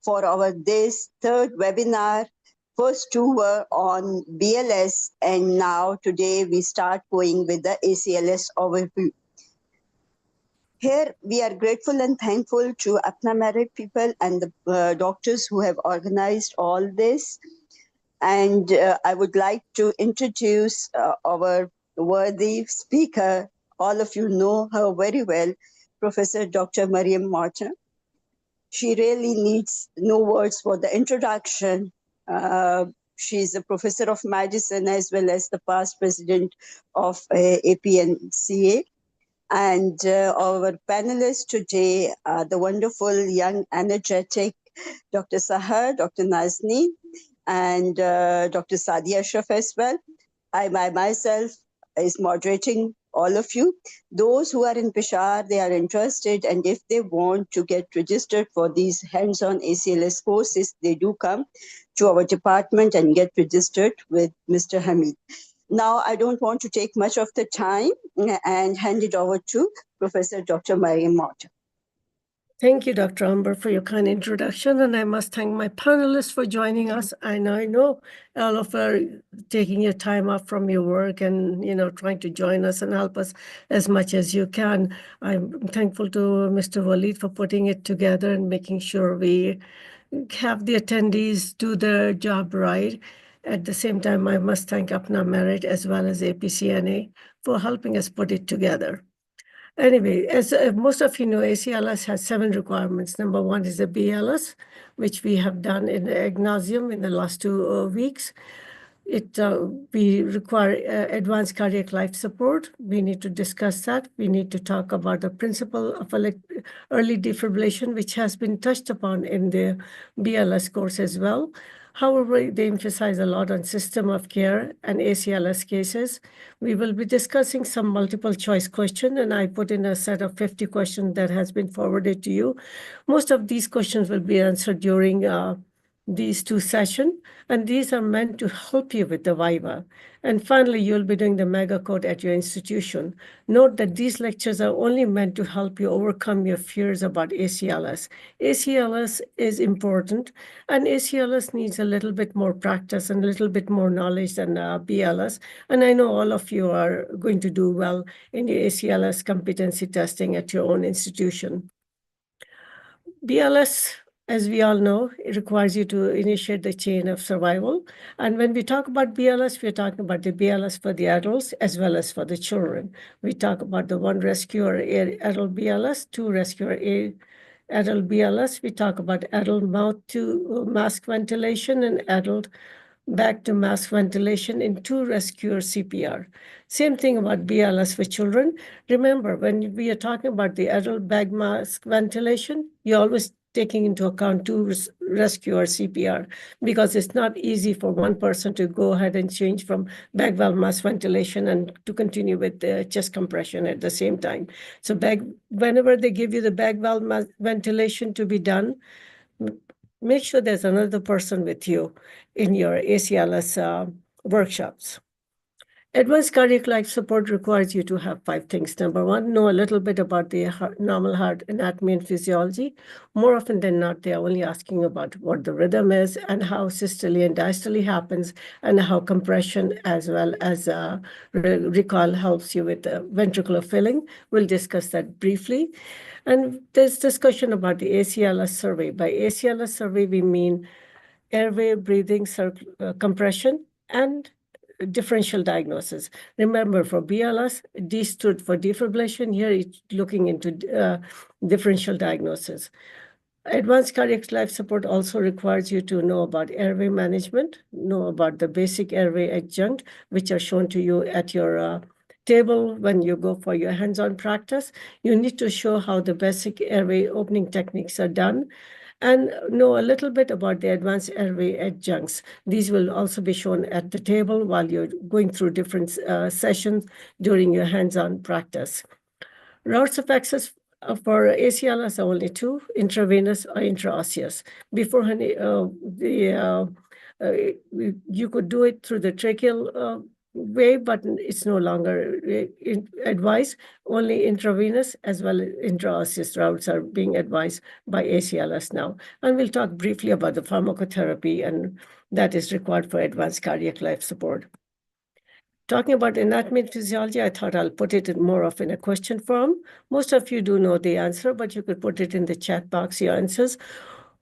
for our this third webinar. First two were on BLS, and now today we start going with the ACLS overview. Here we are grateful and thankful to Apna Merit people and the doctors who have organized all this. And I would like to introduce our worthy speaker. All of you know her very well, Professor Dr. Mariam Martin. She really needs no words for the introduction. She's a professor of medicine as well as the past president of APNCA. And our panelists today are the wonderful, young, energetic Dr. Sahar, Dr. Nazni, and Dr. Sadia Ashraf as well. I myself is moderating all of you. Those who are in Peshawar, they are interested, and if they want to get registered for these hands-on ACLS courses, they do come to our department and get registered with Mr. Hamid. Now, I don't want to take much of the time and hand it over to Professor Dr. Mariam Martin. Thank you, Dr. Amber, for your kind introduction, and I must thank my panelists for joining us. I know all of you taking your time off from your work and trying to join us and help us as much as you can. I'm thankful to Mr. Walid for putting it together and making sure we have the attendees do their job right. At the same time, I must thank Apna Merit as well as APCNA for helping us put it together. Anyway, as most of you know, ACLS has 7 requirements. Number 1 is the BLS, which we have done in ad nauseam in the last 2 weeks. We require advanced cardiac life support. We need to discuss that. We need to talk about the principle of early defibrillation, which has been touched upon in the BLS course as well. However, they emphasize a lot on system of care and ACLS cases. We will be discussing some multiple choice questions, and I put in a set of 50 questions that has been forwarded to you. Most of these questions will be answered during these 2 sessions, and these are meant to help you with the Viva. And finally, you'll be doing the mega code at your institution. Note that these lectures are only meant to help you overcome your fears about ACLS. ACLS is important, and ACLS needs a little bit more practice and a little bit more knowledge than BLS. And I know all of you are going to do well in your ACLS competency testing at your own institution. BLS, as we all know, it requires you to initiate the chain of survival. And when we talk about BLS, we're talking about the BLS for the adults as well as for the children. We talk about the 1 rescuer adult BLS, 2 rescuer adult BLS. We talk about adult mouth to mask ventilation and adult back to mask ventilation in 2 rescuer CPR. Same thing about BLS for children. Remember, when we are talking about the adult bag mask ventilation, you're always taking into account 2 rescuer CPR, because it's not easy for one person to go ahead and change from bag valve mask ventilation and to continue with the chest compression at the same time. So whenever they give you the bag valve mask ventilation to be done, make sure there's another person with you in your ACLS workshops. Advanced cardiac life support requires you to have 5 things. Number 1, know a little bit about the normal heart anatomy and physiology. More often than not, they are only asking about what the rhythm is and how systole and diastole happens and how compression as well as recoil helps you with the ventricular filling. We'll discuss that briefly. And there's discussion about the ACLS survey. By ACLS survey, we mean airway, breathing, compression, and differential diagnosis. Remember, for BLS, D stood for defibrillation. Here it's looking into differential diagnosis. Advanced cardiac life support also requires you to know about airway management, know about the basic airway adjunct, which are shown to you at your table when you go for your hands-on practice. You need to show how the basic airway opening techniques are done, and know a little bit about the advanced airway adjuncts. These will also be shown at the table while you're going through different sessions during your hands-on practice. Routes of access for ACLS are only 2, intravenous or intraosseous. Beforehand, you could do it through the tracheal way, but it's no longer advised. Only intravenous as well as intraosseous routes are being advised by ACLS now. And we'll talk briefly about the pharmacotherapy and that is required for advanced cardiac life support. Talking about anatomy and physiology, I thought I'll put it more of in a question form. Most of you do know the answer, but you could put it in the chat box, your answers.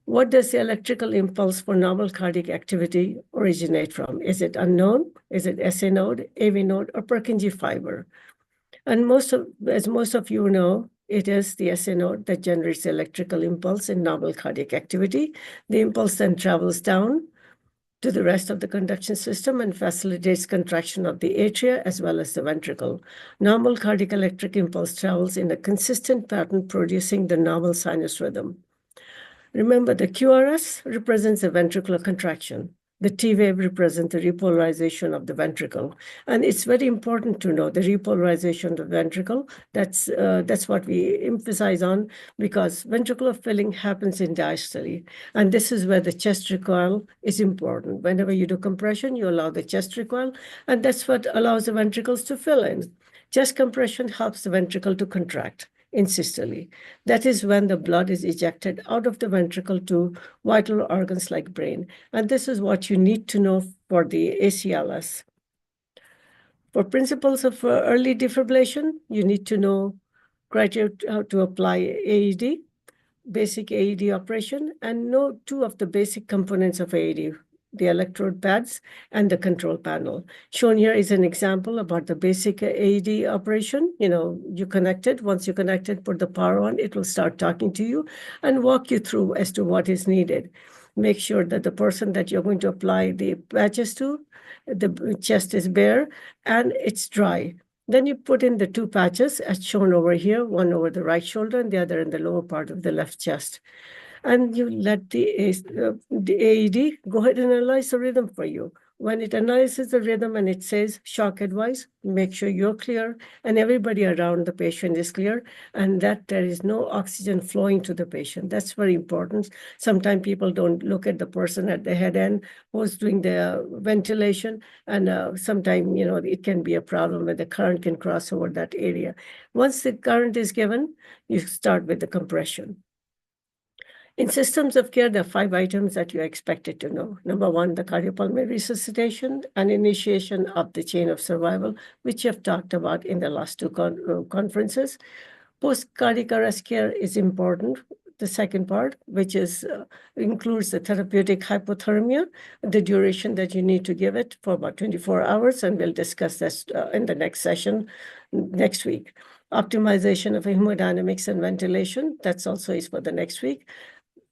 What does the electrical impulse for normal cardiac activity originate from? Is it unknown? Is it SA node, AV node, or Purkinje fiber? And as most of you know, it is the SA node that generates the electrical impulse in normal cardiac activity. The impulse then travels down to the rest of the conduction system and facilitates contraction of the atria as well as the ventricle. Normal cardiac electric impulse travels in a consistent pattern, producing the normal sinus rhythm. Remember, the QRS represents a ventricular contraction. The T wave represents the repolarization of the ventricle. And it's very important to know the repolarization of the ventricle. That's what we emphasize on, because ventricular filling happens in diastole. And this is where the chest recoil is important. Whenever you do compression, you allow the chest recoil, and that's what allows the ventricles to fill in. Chest compression helps the ventricle to contract in systole. That is when the blood is ejected out of the ventricle to vital organs like brain. And this is what you need to know for the ACLS. For principles of early defibrillation, you need to know criteria how to apply AED, basic AED operation, and know two of the basic components of AED, the electrode pads and the control panel. Shown here is an example about the basic AED operation. You connect it. Once you connect it, put the power on, it will start talking to you and walk you through as to what is needed. Make sure that the person that you're going to apply the patches to, the chest is bare and it's dry. Then you put in the two patches as shown over here, one over the right shoulder and the other in the lower part of the left chest. And you let the AED go ahead and analyze the rhythm for you. When it analyzes the rhythm and it says shock advice, make sure you're clear and everybody around the patient is clear and that there is no oxygen flowing to the patient. That's very important. Sometimes people don't look at the person at the head end who's doing the ventilation, and sometimes, it can be a problem where the current can cross over that area. Once the current is given, you start with the compression. In systems of care, there are 5 items that you're expected to know. Number 1, the cardiopulmonary resuscitation and initiation of the chain of survival, which you've talked about in the last 2 conferences. Post-cardiac arrest care is important. The second part, which includes the therapeutic hypothermia, the duration that you need to give it for about 24 hours, and we'll discuss this in the next session next week. Optimization of hemodynamics and ventilation, that's also is for the next week.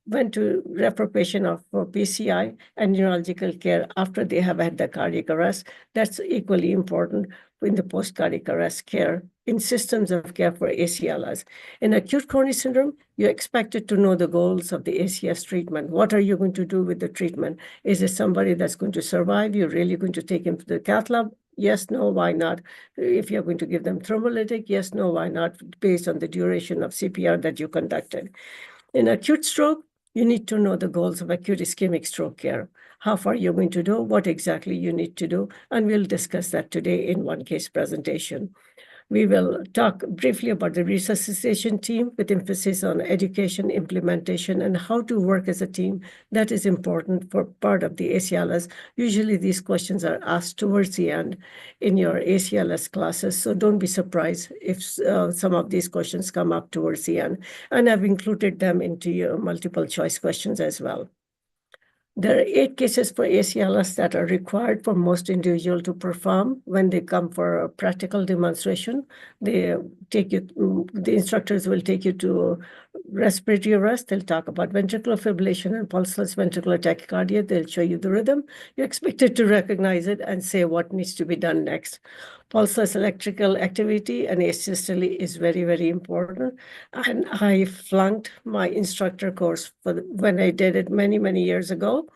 Went to refer patient for PCI and neurological care after they have had the cardiac arrest. That's equally important in the post-cardiac arrest care in systems of care for ACLS. In acute coronary syndrome, you're expected to know the goals of the ACS treatment. What are you going to do with the treatment? Is it somebody that's going to survive? You're really going to take him to the cath lab? Yes, no, why not? If you're going to give them thrombolytic, yes, no, why not? Based on the duration of CPR that you conducted. In acute stroke, you need to know the goals of acute ischemic stroke care. How far you're going to do, what exactly you need to do, and we'll discuss that today in one case presentation. We will talk briefly about the resuscitation team with emphasis on education, implementation, and how to work as a team. That is important for part of the ACLS. Usually these questions are asked towards the end in your ACLS classes, so don't be surprised if some of these questions come up towards the end. And I've included them into your multiple choice questions as well. There are 8 cases for ACLS that are required for most individuals to perform when they come for a practical demonstration. The instructors will take you to respiratory arrest. They'll talk about ventricular fibrillation and pulseless ventricular tachycardia. They'll show you the rhythm. You're expected to recognize it and say what needs to be done next. Pulseless electrical activity and asystole is very, very important. And I flunked my instructor course when I did it many, many years ago,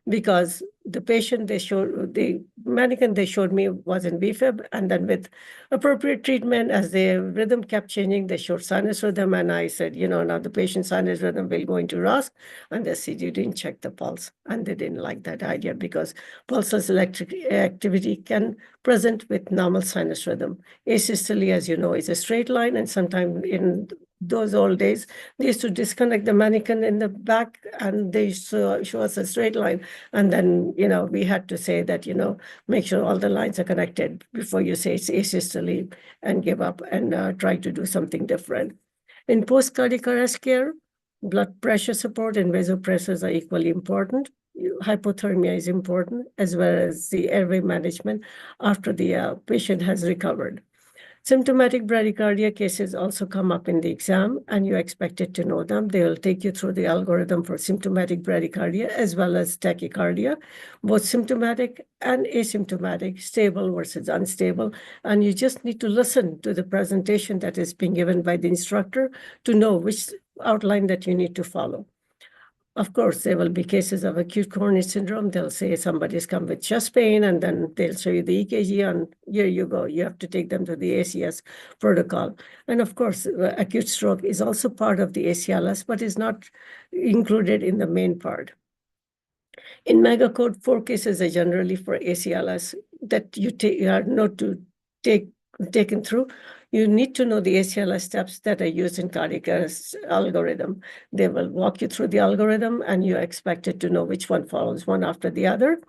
because the patient the mannequin they showed me was in BFib, and then with appropriate treatment, as the rhythm kept changing, they showed sinus rhythm, and I said, now the patient's sinus rhythm will go into ROSC, and they said, you didn't check the pulse, and they didn't like that idea because pulseless electric activity can present with normal sinus rhythm. Asystole, as you know, is a straight line, and sometimes in those old days, they used to disconnect the mannequin in the back, and they used to show us a straight line. And then, we had to say that, make sure all the lines are connected before you say it's asystole and give up and try to do something different. In post-cardiac arrest care, blood pressure support and vasopressors are equally important. Hypothermia is important, as well as the airway management after the patient has recovered. Symptomatic bradycardia cases also come up in the exam, and you're expected to know them. They will take you through the algorithm for symptomatic bradycardia as well as tachycardia, both symptomatic and asymptomatic, stable versus unstable. And you just need to listen to the presentation that is being given by the instructor to know which outline that you need to follow. Of course, there will be cases of acute coronary syndrome. They'll say somebody's come with chest pain, and then they'll show you the EKG, and here you go. You have to take them to the ACS protocol. And of course, acute stroke is also part of the ACLS, but is not included in the main part. In megacode, 4 cases are generally for ACLS that you are not to taken through. You need to know the ACLS steps that are used in cardiac arrest algorithm. They will walk you through the algorithm, and you're expected to know which one follows one after the other.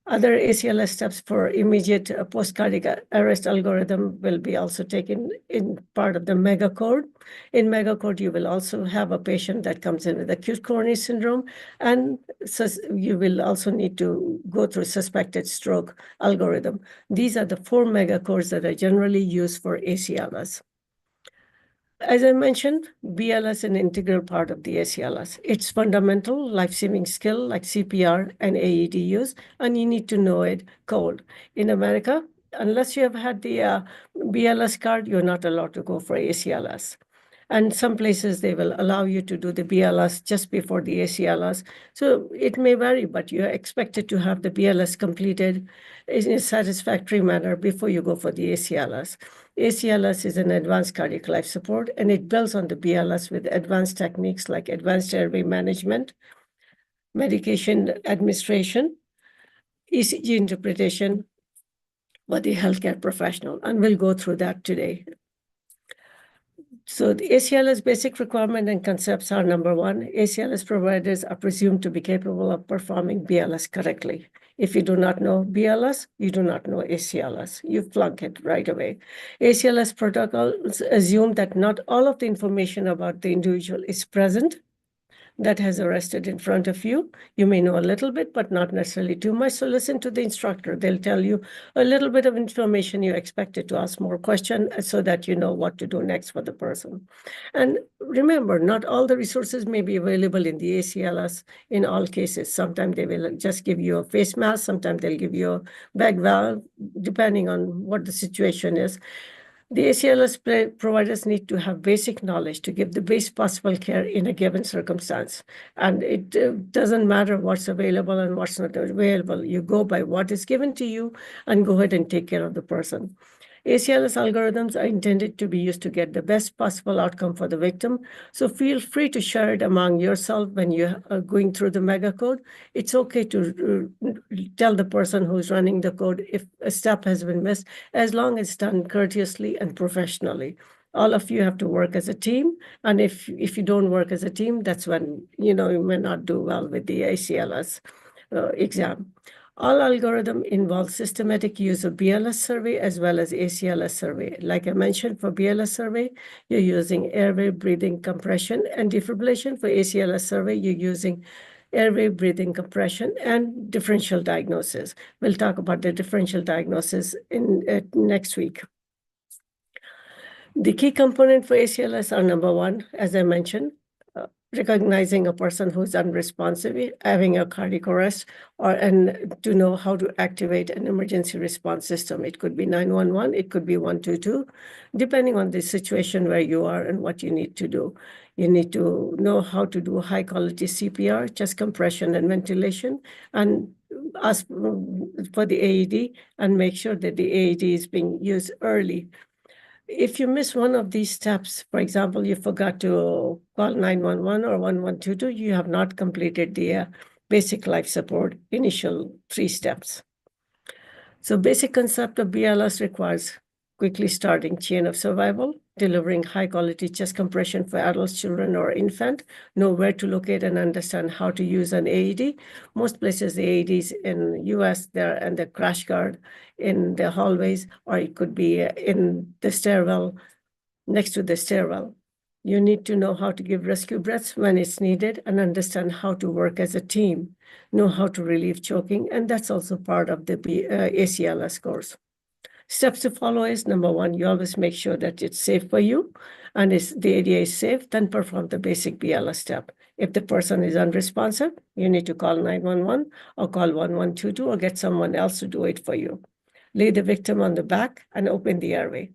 Other ACLS steps for immediate post-cardiac arrest algorithm will be also taken in part of the megacode. In megacode, you will also have a patient that comes in with acute coronary syndrome, and you will also need to go through suspected stroke algorithm. These are the 4 megacodes that are generally used for ACLS. As I mentioned, BLS is an integral part of the ACLS. It's fundamental life-saving skill like CPR and AED use, and you need to know it cold. In America, unless you have had the BLS card, you're not allowed to go for ACLS. And some places, they will allow you to do the BLS just before the ACLS. So it may vary, but you're expected to have the BLS completed in a satisfactory manner before you go for the ACLS. ACLS is an advanced cardiac life support, and it builds on the BLS with advanced techniques like advanced airway management, medication administration, ECG interpretation for the healthcare professional. And we'll go through that today. So the ACLS basic requirement and concepts are: number 1, ACLS providers are presumed to be capable of performing BLS correctly. If you do not know BLS, you do not know ACLS. You flunk it right away. ACLS protocols assume that not all of the information about the individual is present that has arrested in front of you. You may know a little bit, but not necessarily too much. So listen to the instructor. They'll tell you a little bit of information. You're expected to ask more questions so that you know what to do next for the person. And remember, not all the resources may be available in the ACLS in all cases. Sometimes they will just give you a face mask. Sometimes they'll give you a bag valve, depending on what the situation is. The ACLS providers need to have basic knowledge to give the best possible care in a given circumstance. And it doesn't matter what's available and what's not available. You go by what is given to you and go ahead and take care of the person. ACLS algorithms are intended to be used to get the best possible outcome for the victim. So feel free to share it among yourself when you are going through the mega code. It's okay to tell the person who's running the code if a step has been missed, as long as it's done courteously and professionally. All of you have to work as a team. And if you don't work as a team, that's when you may not do well with the ACLS exam. All algorithm involve systematic use of BLS survey as well as ACLS survey. Like I mentioned, for BLS survey, you're using airway, breathing, compression, and defibrillation. For ACLS survey, you're using airway, breathing, compression, and differential diagnosis. We'll talk about the differential diagnosis in next week. The key component for ACLS are: number 1, as I mentioned, recognizing a person who's unresponsive, having a cardiac arrest, and to know how to activate an emergency response system. It could be 911, it could be 122, depending on the situation where you are and what you need to do. You need to know how to do high-quality CPR, chest compression and ventilation, and ask for the AED and make sure that the AED is being used early. If you miss one of these steps, for example, you forgot to call 911 or 1122, you have not completed the basic life support initial 3 steps. So basic concept of BLS requires quickly starting chain of survival, delivering high quality chest compression for adults, children, or infant, know where to locate and understand how to use an AED. Most places, the AEDs in US, they're in the crash guard in the hallways, or it could be in the stairwell, next to the stairwell. You need to know how to give rescue breaths when it's needed and understand how to work as a team, know how to relieve choking, and that's also part of the ACLS course. Steps to follow is, number 1, you always make sure that it's safe for you and the ADA is safe, then perform the basic BLS step. If the person is unresponsive, you need to call 911 or call 1122 or get someone else to do it for you. Lay the victim on the back and open the airway.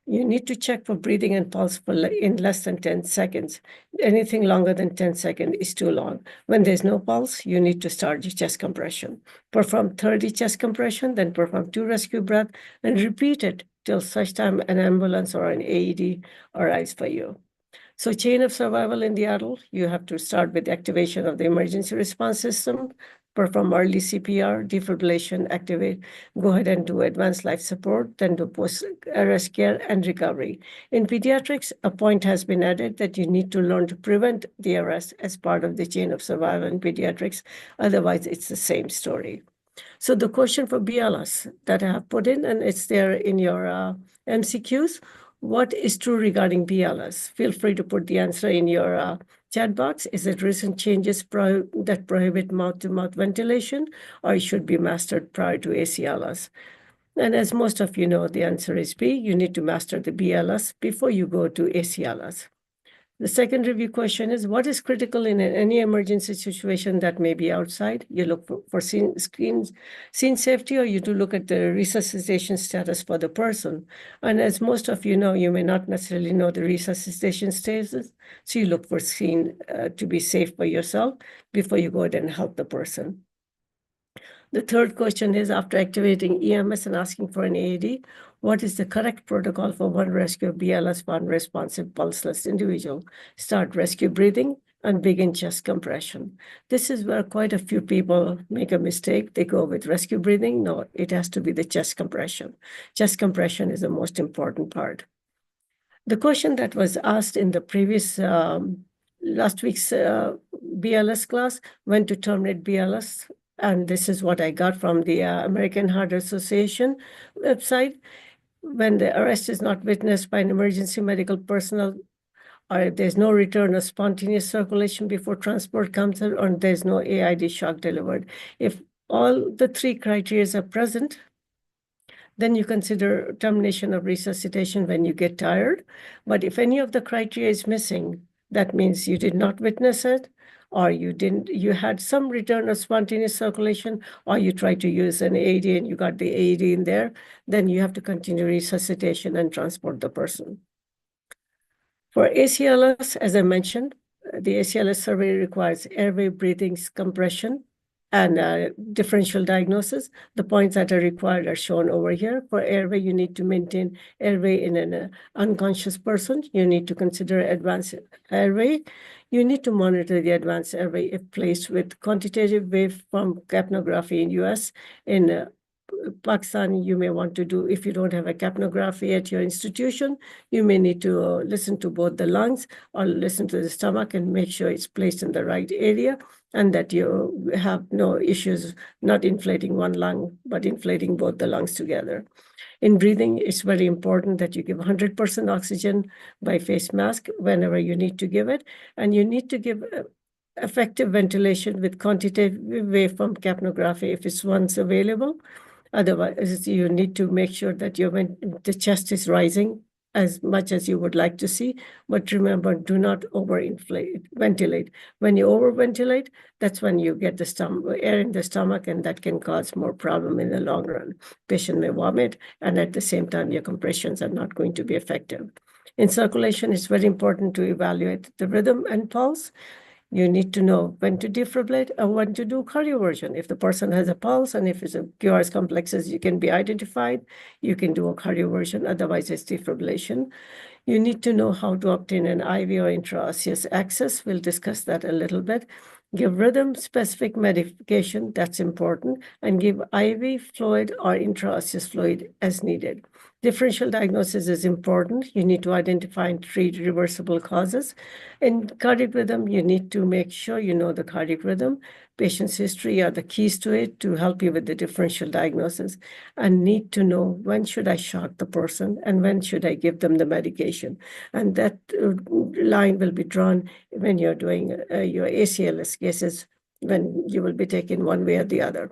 You need to check for breathing and pulse in less than 10 seconds. Anything longer than 10 seconds is too long. When there's no pulse, you need to start your chest compression. Perform 30 chest compression, then perform 2 rescue breaths, and repeat it till such time an ambulance or an AED arrives for you. So chain of survival in the adult, you have to start with activation of the emergency response system, perform early CPR, defibrillation, activate, go ahead and do advanced life support, then do post-arrest care and recovery. In pediatrics, a point has been added that you need to learn to prevent the arrest as part of the chain of survival in pediatrics. Otherwise, it's the same story. So the question for BLS that I have put in, and it's there in your MCQs, what is true regarding BLS? Feel free to put the answer in your chat box. Is it recent changes that prohibit mouth-to-mouth ventilation, or it should be mastered prior to ACLS? And as most of you know, the answer is B. You need to master the BLS before you go to ACLS. The second review question is, what is critical in any emergency situation that may be outside? You look for scene safety, or you do look at the resuscitation status for the person. And as most of you know, you may not necessarily know the resuscitation status, so you look for scene to be safe for yourself before you go ahead and help the person. The third question is, after activating EMS and asking for an AED, what is the correct protocol for one rescue of BLS for unresponsive pulseless individual? Start rescue breathing and begin chest compression. This is where quite a few people make a mistake. They go with rescue breathing. No, it has to be the chest compression. Chest compression is the most important part. The question that was asked in the previous last week's BLS class, when to terminate BLS, and this is what I got from the American Heart Association website. When the arrest is not witnessed by an emergency medical personnel, or there's no return of spontaneous circulation before transport comes in, or there's no AID shock delivered. If all the 3 criteria are present, then you consider termination of resuscitation when you get tired. But if any of the criteria is missing, that means you did not witness it, or you had some return of spontaneous circulation, or you tried to use an AED and you got the AED in there, then you have to continue resuscitation and transport the person. For ACLS, as I mentioned, the ACLS survey requires airway breathing compression and differential diagnosis. The points that are required are shown over here. For airway, you need to maintain airway in an unconscious person. You need to consider advanced airway. You need to monitor the advanced airway if placed with quantitative waveform capnography in US. In Pakistan, you may want to do, if you don't have a capnography at your institution, you may need to listen to both the lungs or listen to the stomach and make sure it's placed in the right area, and that you have no issues not inflating one lung, but inflating both the lungs together. In breathing, it's very important that you give 100% oxygen by face mask whenever you need to give it, and you need to give effective ventilation with quantitative waveform capnography if it's once available. Otherwise, you need to make sure that the chest is rising as much as you would like to see. But remember, do not ventilate. When you overventilate, that's when you get the air in the stomach, and that can cause more problem in the long run. Patient may vomit, and at the same time, your compressions are not going to be effective. In circulation, it's very important to evaluate the rhythm and pulse. You need to know when to defibrillate and when to do cardioversion. If the person has a pulse and if it's a QRS complexes, you can be identified, you can do a cardioversion, otherwise it's defibrillation. You need to know how to obtain an IV or intraosseous access. We'll discuss that a little bit. Give rhythm-specific medication, that's important, and give IV fluid or intraosseous fluid as needed. Differential diagnosis is important. You need to identify and treat reversible causes. In cardiac rhythm, you need to make sure you know the cardiac rhythm. Patient's history are the keys to it to help you with the differential diagnosis, and need to know when should I shock the person and when should I give them the medication. And that line will be drawn when you're doing your ACLS cases, when you will be taken one way or the other.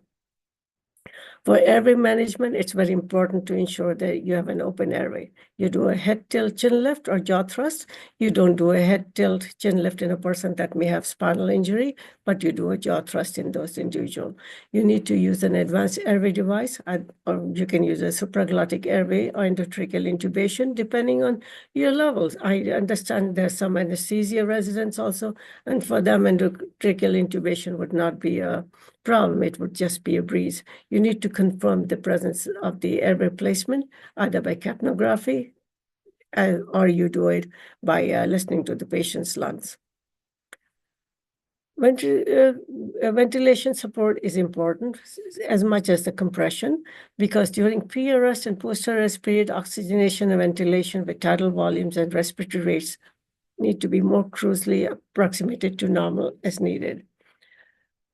For airway management, it's very important to ensure that you have an open airway. You do a head tilt chin lift or jaw thrust. You don't do a head tilt chin lift in a person that may have spinal injury, but you do a jaw thrust in those individuals. You need to use an advanced airway device, or you can use a supraglottic airway or endotracheal intubation, depending on your levels. I understand there's some anesthesia residents also, and for them, endotracheal intubation would not be a problem. It would just be a breeze. You need to confirm the presence of the air replacement, either by capnography or you do it by listening to the patient's lungs. Ventilation support is important as much as the compression, because during pre-arrest and post-arrest period, oxygenation and ventilation with tidal volumes and respiratory rates need to be more closely approximated to normal as needed.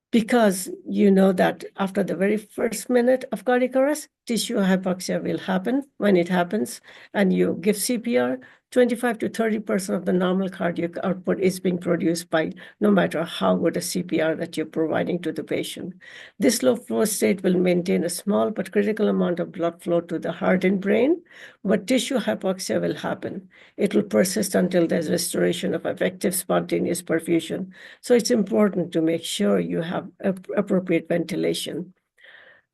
Because you know that after the very first minute of cardiac arrest, tissue hypoxia will happen. When it happens and you give CPR, 25 to 30% of the normal cardiac output is being produced by no matter how good a CPR that you're providing to the patient. This low flow state will maintain a small but critical amount of blood flow to the heart and brain, but tissue hypoxia will happen. It will persist until there's restoration of effective spontaneous perfusion. So it's important to make sure you have appropriate ventilation.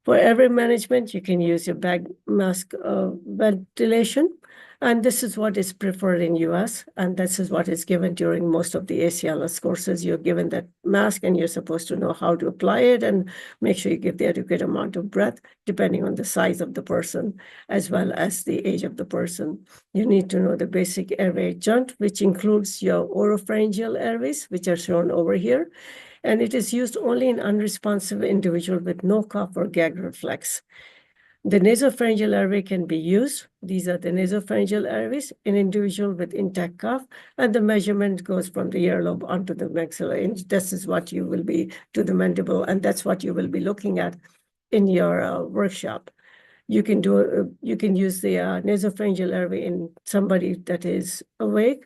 For airway management, you can use your bag mask ventilation. And this is what is preferred in US, and this is what is given during most of the ACLS courses. You're given that mask and you're supposed to know how to apply it and make sure you give the adequate amount of breath, depending on the size of the person, as well as the age of the person. You need to know the basic airway adjunct, which includes your oropharyngeal airways, which are shown over here. And it is used only in unresponsive individual with no cough or gag reflex. The nasopharyngeal airway can be used. These are the nasopharyngeal airways in individual with intact cough, and the measurement goes from the earlobe onto the maxilla. And this is what you will be to the mandible, and that's what you will be looking at in your workshop. You can use the nasopharyngeal airway in somebody that is awake,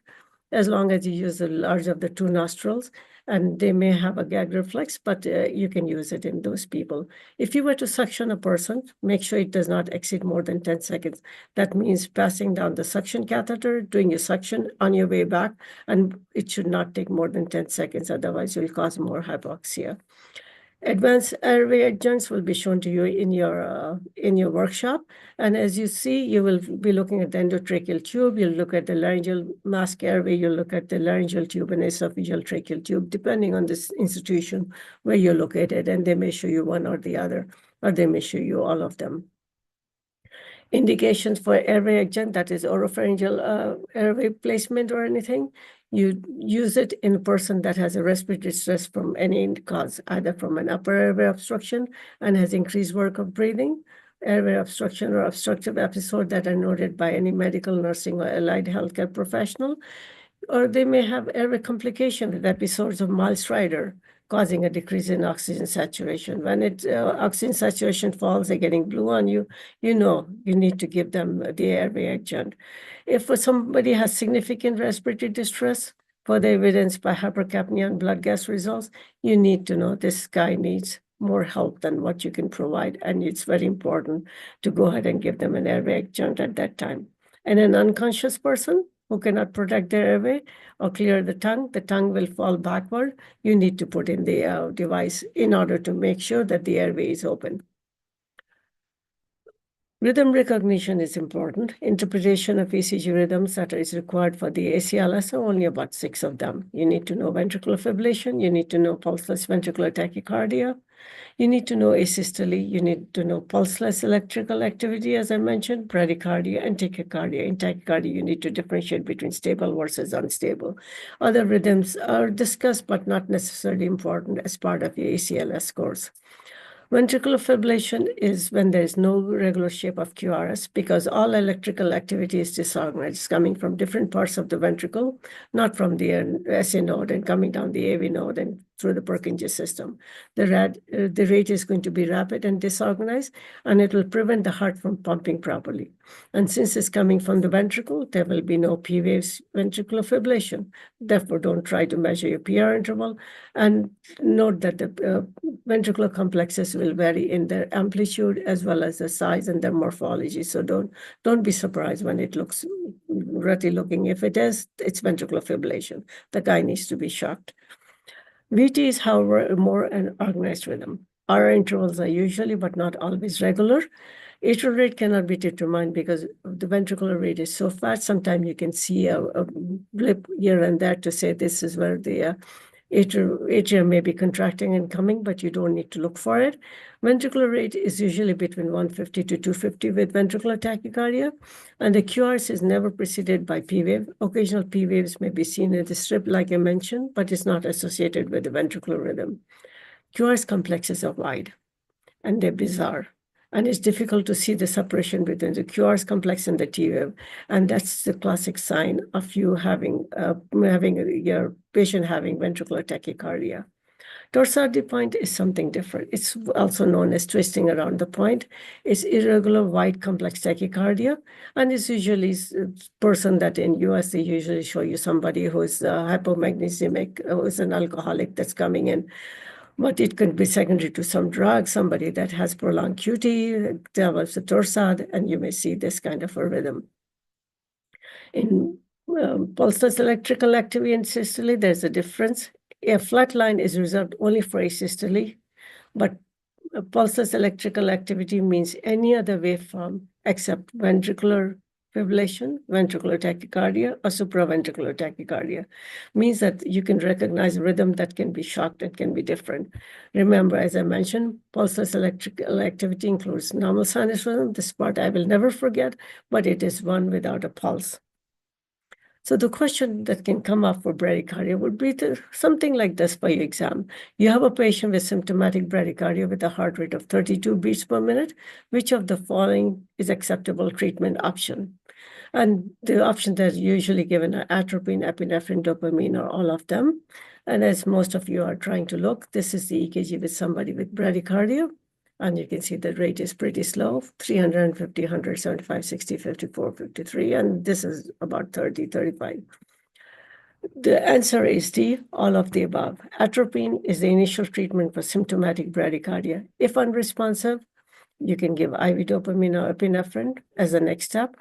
as long as you use the large of the two nostrils, and they may have a gag reflex, but you can use it in those people. If you were to suction a person, make sure it does not exceed more than 10 seconds. That means passing down the suction catheter, doing your suction on your way back, and it should not take more than 10 seconds, otherwise you'll cause more hypoxia. Advanced airway adjuncts will be shown to you in your workshop. And as you see, you will be looking at the endotracheal tube. You'll look at the laryngeal mask airway. You'll look at the laryngeal tube and esophageal tracheal tube, depending on this institution where you're located. And they may show you one or the other, or they may show you all of them. Indications for airway adjunct, that is oropharyngeal airway placement or anything, you use it in a person that has a respiratory distress from any cause, either from an upper airway obstruction and has increased work of breathing, airway obstruction or obstructive episode that are noted by any medical, nursing, or allied healthcare professional, or they may have airway complication with episodes of mild stridor, causing a decrease in oxygen saturation. When oxygen saturation falls, they're getting blue on you, you know you need to give them the airway adjunct. If somebody has significant respiratory distress, for the evidence by hypercapnia and blood gas results, you need to know this guy needs more help than what you can provide. And it's very important to go ahead and give them an airway adjunct at that time. And an unconscious person who cannot protect their airway or clear the tongue will fall backward. You need to put in the device in order to make sure that the airway is open. Rhythm recognition is important. Interpretation of ECG rhythms that is required for the ACLS are only about 6 of them. You need to know ventricular fibrillation. You need to know pulseless ventricular tachycardia. You need to know asystole. You need to know pulseless electrical activity, as I mentioned, bradycardia and tachycardia. In tachycardia, you need to differentiate between stable versus unstable. Other rhythms are discussed, but not necessarily important as part of the ACLS course. Ventricular fibrillation is when there is no regular shape of QRS because all electrical activity is disorganized, coming from different parts of the ventricle, not from the SA node and coming down the AV node and through the Purkinje system. The rate is going to be rapid and disorganized, and it will prevent the heart from pumping properly. And since it's coming from the ventricle, there will be no P waves ventricular fibrillation. Therefore, don't try to measure your PR interval. And note that the ventricular complexes will vary in their amplitude as well as the size and their morphology. So don't be surprised when it looks rutty looking. If it is, it's ventricular fibrillation. The guy needs to be shocked. VT is, however, a more an organized rhythm. Our intervals are usually, but not always, regular. Atrial rate cannot be determined because the ventricular rate is so fast. Sometimes you can see a blip here and there to say this is where the atrium may be contracting and coming, but you don't need to look for it. Ventricular rate is usually between 150 to 250 with ventricular tachycardia, and the QRS is never preceded by P wave. Occasional P waves may be seen in the strip, like I mentioned, but it's not associated with the ventricular rhythm. QRS complexes are wide, and they're bizarre. And it's difficult to see the separation between the QRS complex and the T wave. And that's the classic sign of you having your patient having ventricular tachycardia. Torsades point is something different. It's also known as twisting around the point. It's irregular white complex tachycardia, and it's usually a person that in US, they usually show you somebody who's hypomagnesic, who's an alcoholic that's coming in. But it could be secondary to some drug, somebody that has prolonged QT, develops a torsade, and you may see this kind of a rhythm. In pulseless electrical activity and systole, there's a difference. A flat line is reserved only for asystole, but pulseless electrical activity means any other waveform except ventricular fibrillation, ventricular tachycardia, or supraventricular tachycardia. Means that you can recognize a rhythm that can be shocked and can be different. Remember, as I mentioned, pulseless electrical activity includes normal sinus rhythm. This part I will never forget, but it is one without a pulse. So the question that can come up for bradycardia would be something like this for your exam. You have a patient with symptomatic bradycardia with a heart rate of 32 beats per minute. Which of the following is acceptable treatment option? And the options that are usually given are atropine, epinephrine, dopamine, or all of them. And as most of you are trying to look, this is the EKG with somebody with bradycardia. And you can see the rate is pretty slow, 350, 175, 60, 54, 53. And this is about 30, 35. The answer is D, all of the above. Atropine is the initial treatment for symptomatic bradycardia. If unresponsive, you can give IV dopamine or epinephrine as the next step.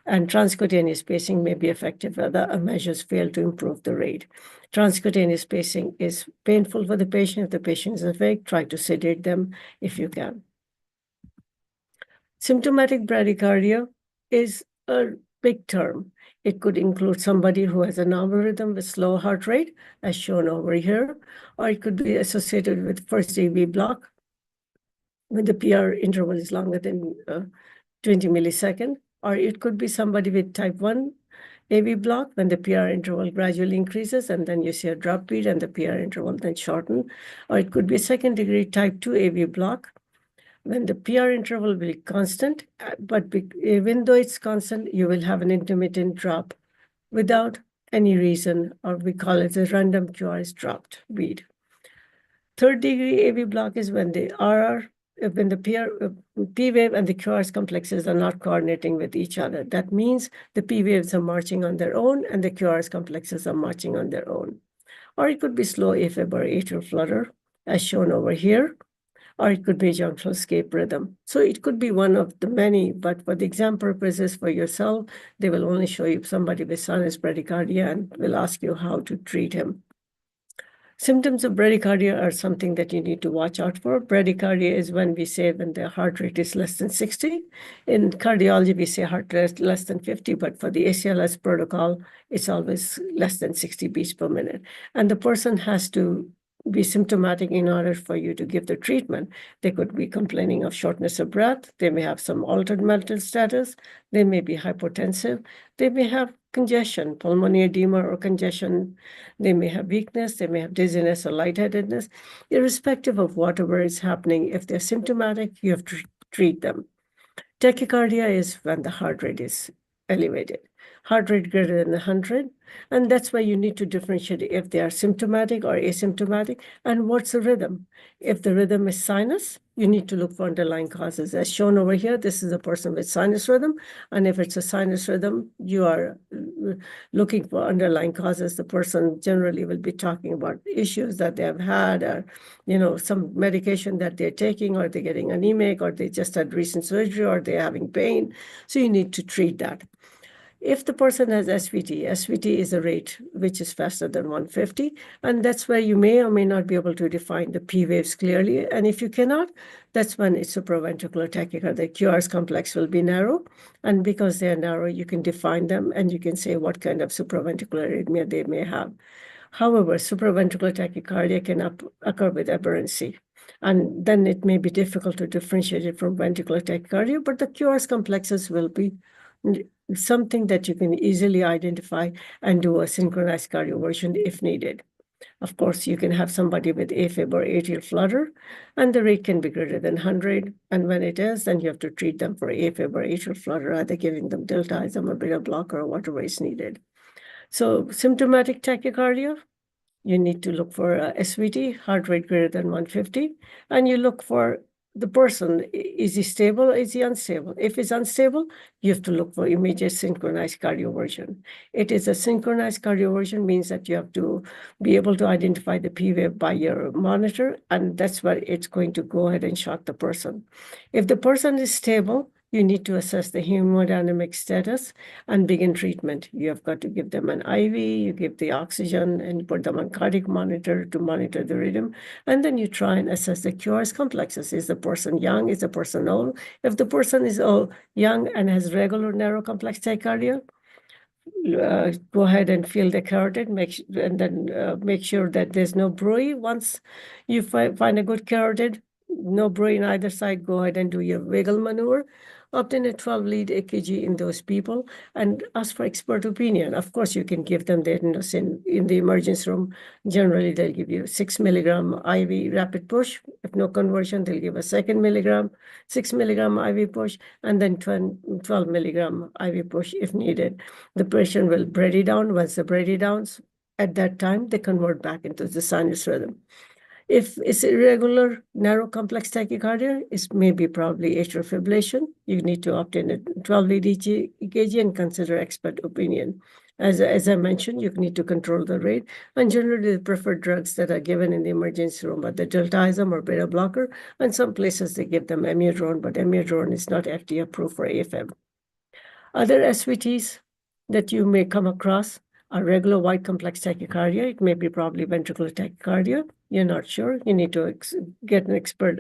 And transcutaneous pacing may be effective if other measures fail to improve the rate. Transcutaneous pacing is painful for the patient. If the patient is awake, try to sedate them if you can. Symptomatic bradycardia is a big term. It could include somebody who has a normal rhythm with slow heart rate, as shown over here, or it could be associated with first AV block when the PR interval is longer than 20 milliseconds, or it could be somebody with type 1 AV block when the PR interval gradually increases and then you see a drop beat and the PR interval then shorten, or it could be second degree type 2 AV block when the PR interval will be constant, but even though it's constant, you will have an intermittent drop without any reason, or we call it a random QRS dropped beat. Third degree AV block is when the RR, when the P wave and the QRS complexes are not coordinating with each other. That means the P waves are marching on their own and the QRS complexes are marching on their own. Or it could be slow AFib or atrial flutter, as shown over here, or it could be junctional escape rhythm. So it could be one of the many, but for the exam purposes for yourself, they will only show you somebody with sinus bradycardia and will ask you how to treat him. Symptoms of bradycardia are something that you need to watch out for. Bradycardia is when we say when the heart rate is less than 60. In cardiology, we say heart rate less than 50, but for the ACLS protocol, it's always less than 60 beats per minute. And the person has to be symptomatic in order for you to give the treatment. They could be complaining of shortness of breath. They may have some altered mental status. They may be hypotensive. They may have congestion, pulmonary edema or congestion. They may have weakness. They may have dizziness or lightheadedness. Irrespective of whatever is happening, if they're symptomatic, you have to treat them. Tachycardia is when the heart rate is elevated, heart rate greater than 100. And that's why you need to differentiate if they are symptomatic or asymptomatic and what's the rhythm. If the rhythm is sinus, you need to look for underlying causes. As shown over here, this is a person with sinus rhythm. And if it's a sinus rhythm, you are looking for underlying causes. The person generally will be talking about issues that they have had, or some medication that they're taking, or they're getting anemic, or they just had recent surgery, or they're having pain. So you need to treat that. If the person has SVT is a rate which is faster than 150, and that's where you may or may not be able to define the P waves clearly. And if you cannot, that's when it's supraventricular tachycardia. The QRS complex will be narrow, and because they're narrow, you can define them, and you can say what kind of supraventricular arrhythmia they may have. However, supraventricular tachycardia can occur with aberrancy. And then it may be difficult to differentiate it from ventricular tachycardia, but the QRS complexes will be something that you can easily identify and do a synchronized cardioversion if needed. Of course, you can have somebody with AFib or atrial flutter, and the rate can be greater than 100. And when it is, then you have to treat them for AFib or atrial flutter, either giving them diltiazem or beta blocker or whatever is needed. So symptomatic tachycardia, you need to look for SVT, heart rate greater than 150, and you look for the person. Is he stable? Is he unstable? If it's unstable, you have to look for immediate synchronized cardioversion. It is a synchronized cardioversion means that you have to be able to identify the P wave by your monitor, and that's where it's going to go ahead and shock the person. If the person is stable, you need to assess the hemodynamic status and begin treatment. You have got to give them an IV, you give the oxygen, and you put them on cardiac monitor to monitor the rhythm. And then you try and assess the QRS complexes. Is the person young? Is the person old? If the person is young and has regular narrow complex tachycardia, go ahead and feel the carotid, and then make sure that there's no bruit. Once you find a good carotid, no bruit on either side, go ahead and do your wiggle maneuver. Obtain a 12 lead EKG in those people and ask for expert opinion. Of course, you can give them the in the emergency room. Generally, they'll give you 6 milligram IV rapid push. If no conversion, they'll give a 6 milligram IV push, and then 12 milligram IV push if needed. The patient will bradydown. Once the bradydowns, at that time, they convert back into the sinus rhythm. If it's irregular, narrow complex tachycardia, it may be probably atrial fibrillation. You need to obtain a 12 lead EKG and consider expert opinion. As I mentioned, you need to control the rate. And generally, the preferred drugs that are given in the emergency room are the diltiazem or beta blocker. And some places they give them amiodarone, but amiodarone is not FDA approved for AFib. Other SVTs that you may come across are regular white complex tachycardia. It may be probably ventricular tachycardia. You're not sure. You need to get an expert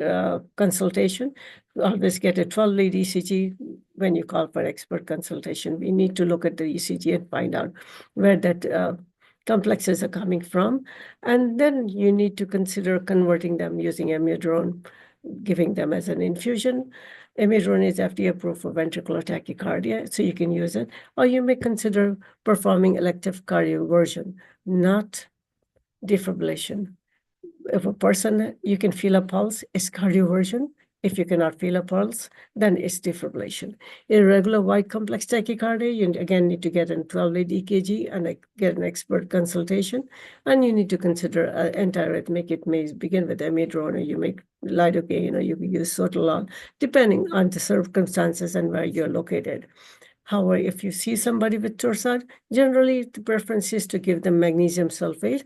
consultation. Always get a 12 lead ECG when you call for expert consultation. We need to look at the ECG and find out where that complexes are coming from. And then you need to consider converting them using amiodarone, giving them as an infusion. Amiodarone is FDA approved for ventricular tachycardia, so you can use it. Or you may consider performing elective cardioversion, not defibrillation. If a person, you can feel a pulse, it's cardioversion. If you cannot feel a pulse, then it's defibrillation. Irregular white complex tachycardia, you again need to get a 12 lead EKG and get an expert consultation. And you need to consider antiarrhythmic. It may begin with amiodarone, or you make lidocaine, or you can use sotalol, depending on the circumstances and where you're located. However, if you see somebody with torsade, generally the preference is to give them magnesium sulfate.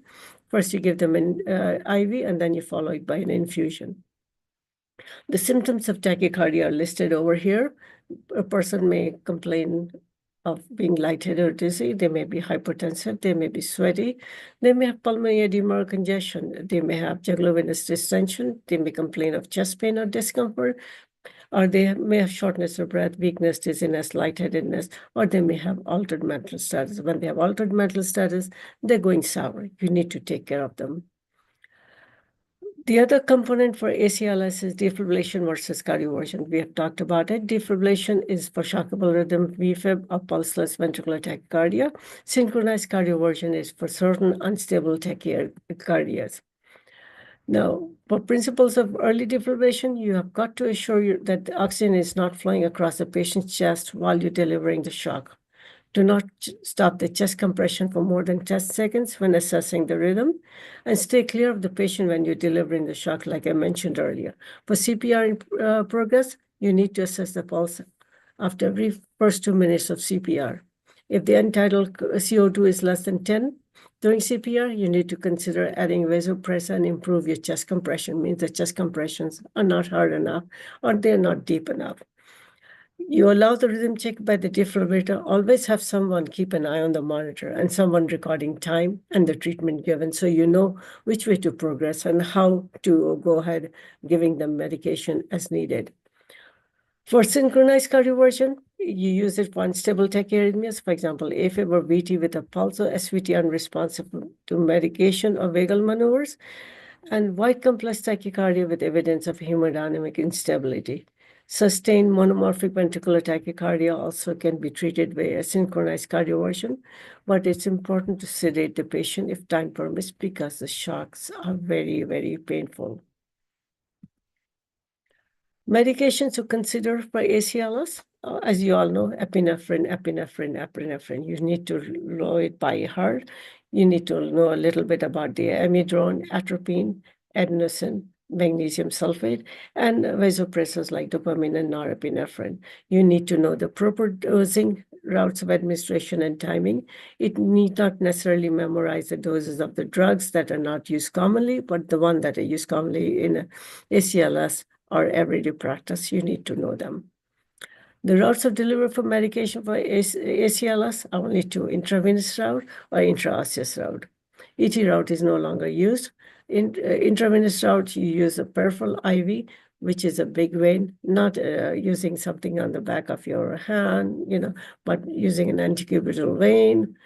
First, you give them an IV, and then you follow it by an infusion. The symptoms of tachycardia are listed over here. A person may complain of being lightheaded or dizzy. They may be hypertensive. They may be sweaty. They may have pulmonary edema or congestion. They may have jugular venous distension. They may complain of chest pain or discomfort, or they may have shortness of breath, weakness, dizziness, lightheadedness, or they may have altered mental status. When they have altered mental status, they're going sour. You need to take care of them. The other component for ACLS is defibrillation versus cardioversion. We have talked about it. Defibrillation is for shockable rhythm, VFib, or pulseless ventricular tachycardia. Synchronized cardioversion is for certain unstable tachycardias. Now, for principles of early defibrillation, you have got to assure that the oxygen is not flowing across the patient's chest while you're delivering the shock. Do not stop the chest compression for more than 10 seconds when assessing the rhythm, and stay clear of the patient when you're delivering the shock, like I mentioned earlier. For CPR in progress, you need to assess the pulse after every first 2 minutes of CPR. If the end-tidal CO2 is less than 10 during CPR, you need to consider adding vasopressor and improve your chest compression. Means the chest compressions are not hard enough or they're not deep enough. You allow the rhythm check by the defibrillator. Always have someone keep an eye on the monitor and someone recording time and the treatment given, so you know which way to progress and how to go ahead giving them medication as needed. For synchronized cardioversion, you use it for unstable tachyarrhythmias, for example, AFib or VT with a pulse or SVT unresponsive to medication or vagal maneuvers, and wide complex tachycardia with evidence of hemodynamic instability. Sustained monomorphic ventricular tachycardia also can be treated by a synchronized cardioversion, but it's important to sedate the patient if time permits because the shocks are very, very painful. Medications to consider for ACLS, as you all know, epinephrine, epinephrine, epinephrine. You need to know it by heart. You need to know a little bit about the amiodarone, atropine, adenosine, magnesium sulfate, and vasopressors like dopamine and norepinephrine. You need to know the proper dosing, routes of administration, and timing. It need not necessarily memorize the doses of the drugs that are not used commonly, but the one that are used commonly in ACLS or everyday practice, you need to know them. The routes of delivery for medication for ACLS are only two, intravenous route or intraosseous route. ET route is no longer used. In intravenous route, you use a peripheral IV, which is a big vein, not using something on the back of your hand, but using an antecubital vein,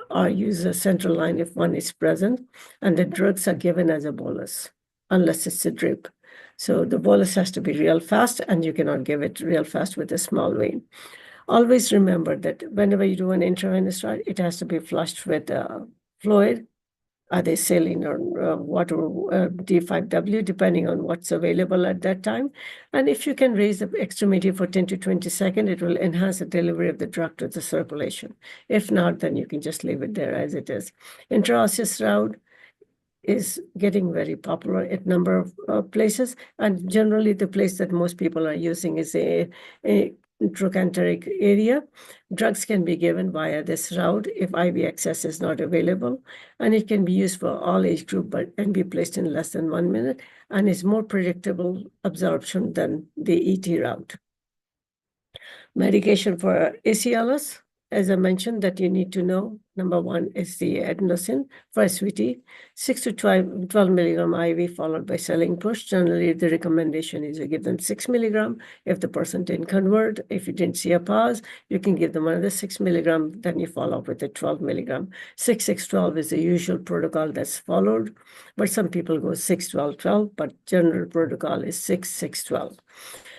or use a central line if one is present. And the drugs are given as a bolus, unless it's a drip. So the bolus has to be real fast, and you cannot give it real fast with a small vein. Always remember that whenever you do an intravenous route, it has to be flushed with fluid, either saline or water, D5W, depending on what's available at that time. And if you can raise the extremity for 10 to 20 seconds, it will enhance the delivery of the drug to the circulation. If not, then you can just leave it there as it is. Intraosseous route is getting very popular at number of places, and generally the place that most people are using is a trochanteric area. Drugs can be given via this route if IV access is not available, and it can be used for all age group and be placed in less than 1 minute, and is more predictable absorption than the ET route. Medication for ACLS, as I mentioned, that you need to know, number one is the adenosine for SVT, 6 to 12 milligram IV followed by saline push. Generally, the recommendation is you give them 6 milligram. If the person didn't convert, if you didn't see a pause, you can give them another 6 milligram, then you follow up with the 12 milligram. 6, 6, 12 is the usual protocol that's followed, but some people go 6, 12, 12, but general protocol is 6, 6, 12.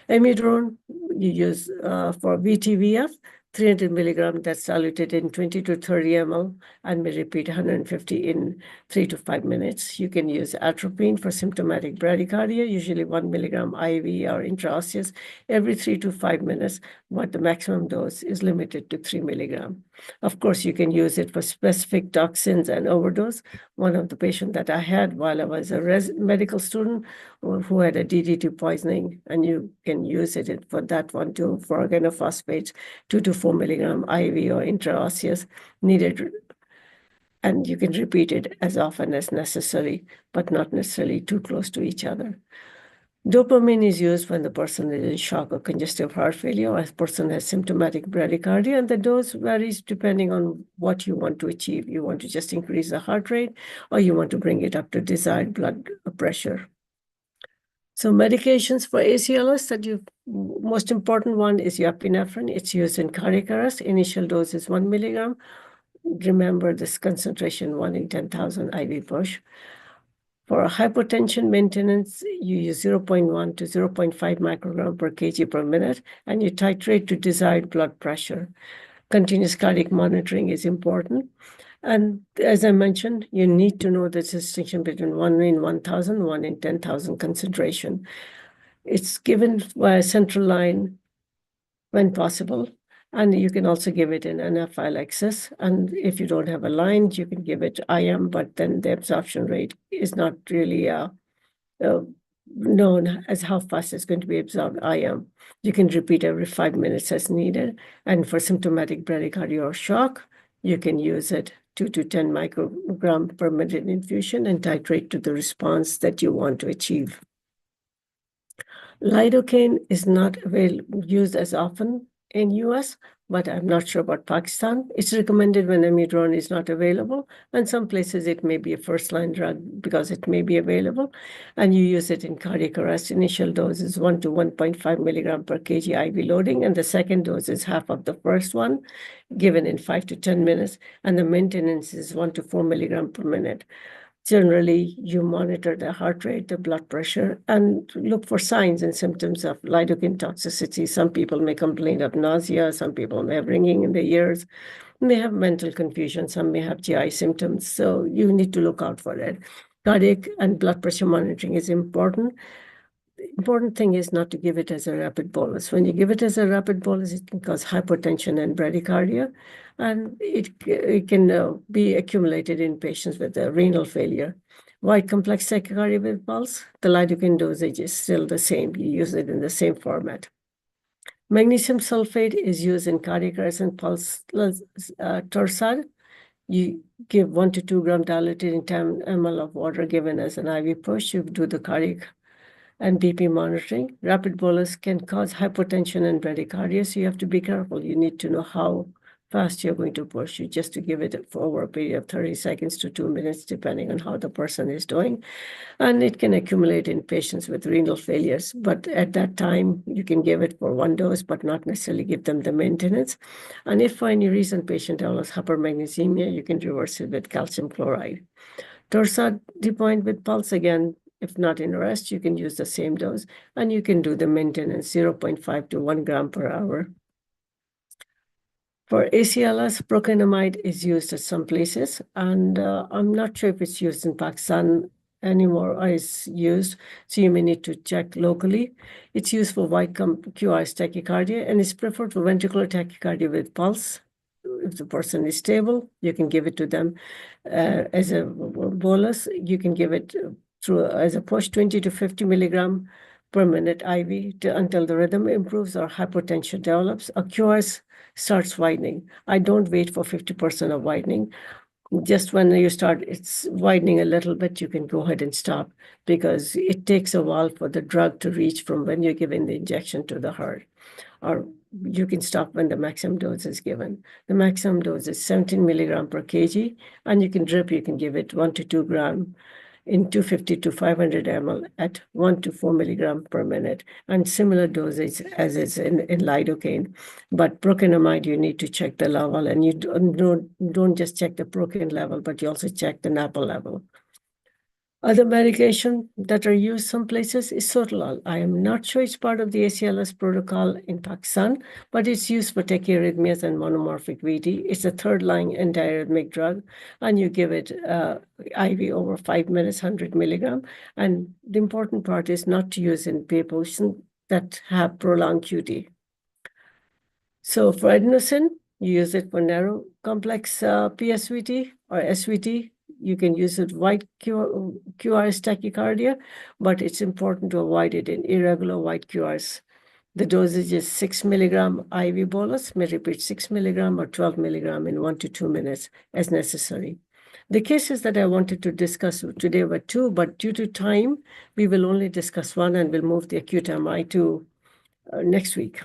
Amiodarone you use for VTVF, 300 milligram that's diluted in 20 to 30 ml and may repeat 150 in 3 to 5 minutes. You can use atropine for symptomatic bradycardia, usually 1 milligram IV or intraosseous every 3 to 5 minutes, but the maximum dose is limited to 3 milligram. Of course, you can use it for specific toxins and overdose. One of the patients that I had while I was a medical student who had a DDT poisoning, and you can use it for that one too, for organophosphates, 2 to 4 milligram IV or intraosseous needed, and you can repeat it as often as necessary, but not necessarily too close to each other. Dopamine is used when the person is in shock or congestive heart failure, or a person has symptomatic bradycardia, and the dose varies depending on what you want to achieve. You want to just increase the heart rate, or you want to bring it up to desired blood pressure. So medications for ACLS most important one is epinephrine. It's used in cardiac arrest. Initial dose is 1 milligram. Remember this concentration, 1 in 10,000 IV push. For hypotension maintenance, you use 0.1 to 0.5 microgram per kg per minute, and you titrate to desired blood pressure. Continuous cardiac monitoring is important. And as I mentioned, you need to know the distinction between 1 in 1,000, 1 in 10,000 concentration. It's given via central line when possible. And you can also give it in anaphylaxis. And if you don't have a line, you can give it IM, but then the absorption rate is not really known as how fast it's going to be absorbed IM. You can repeat every 5 minutes as needed. And for symptomatic bradycardia or shock, you can use it 2 to 10 microgram per minute infusion and titrate to the response that you want to achieve. Lidocaine is not used as often in US, but I'm not sure about Pakistan. It's recommended when amiodarone is not available, and some places it may be a first-line drug because it may be available, and you use it in cardiac arrest. Initial dose is 1 to 1.5 milligram per kg IV loading, and the second dose is half of the first one, given in 5 to 10 minutes, and the maintenance is 1 to 4 milligram per minute. Generally, you monitor the heart rate, the blood pressure, and look for signs and symptoms of lidocaine toxicity. Some people may complain of nausea, some people may have ringing in the ears, may have mental confusion, some may have GI symptoms. So you need to look out for it. Cardiac and blood pressure monitoring is important. The important thing is not to give it as a rapid bolus. When you give it as a rapid bolus, it can cause hypotension and bradycardia, and it can be accumulated in patients with renal failure. Wide complex tachycardia with pulse, the lidocaine dosage is still the same. You use it in the same format. Magnesium sulfate is used in cardiac arrest and pulse torsade. You give 1 to 2 gram diluted in 10 ml of water given as an IV push. You do the cardiac and BP monitoring. Rapid bolus can cause hypotension and bradycardia, so you have to be careful. You need to know how fast you're going to push. You just to give it for over a period of 30 seconds to 2 minutes, depending on how the person is doing. And it can accumulate in patients with renal failures. But at that time, you can give it for 1 dose, but not necessarily give them the maintenance. And if for any reason patient develops hypermagnesemia, you can reverse it with calcium chloride. Torsade depoint with pulse again. If not in arrest, you can use the same dose, and you can do the maintenance 0.5 to 1 gram per hour. For ACLS, procainamide is used at some places, and I'm not sure if it's used in Pakistan anymore or is used, so you may need to check locally. It's used for wide QRS tachycardia, and it's preferred for ventricular tachycardia with pulse. If the person is stable, you can give it to them as a bolus. You can give it through as a push 20 to 50 milligram per minute IV until the rhythm improves or hypotension develops. A QRS starts widening. I don't wait for 50% of widening. Just when you start, it's widening a little bit, you can go ahead and stop because it takes a while for the drug to reach from when you're giving the injection to the heart. Or you can stop when the maximum dose is given. The maximum dose is 17 milligram per kg, and you can drip, you can give it 1 to 2 gram in 250 to 500 ml at 1 to 4 milligram per minute, and similar dosage as is in lidocaine. But procainamide, you need to check the level, and you don't just check the procaine level, but you also check the NAPA level. Other medication that are used some places is sotalol. I am not sure it's part of the ACLS protocol in Pakistan, but it's used for tachyarrhythmias and monomorphic VT. It's a third-line antiarrhythmic drug, and you give it IV over 5 minutes, 100 milligram. And the important part is not to use in patients that have prolonged QT. So for adenosine, you use it for narrow complex PSVT or SVT. You can use it wide QRS tachycardia, but it's important to avoid it in irregular wide QRS. The dosage is 6 milligram IV bolus, may repeat 6 milligram or 12 milligram in 1 to 2 minutes as necessary. The cases that I wanted to discuss today were two, but due to time, we will only discuss one and we'll move the acute MI to next week.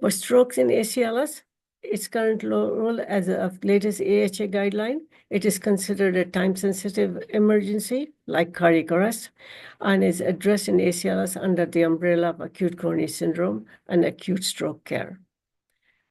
For strokes in ACLS, its current role as of latest AHA guideline, it is considered a time-sensitive emergency like cardiac arrest and is addressed in ACLS under the umbrella of acute coronary syndrome and acute stroke care.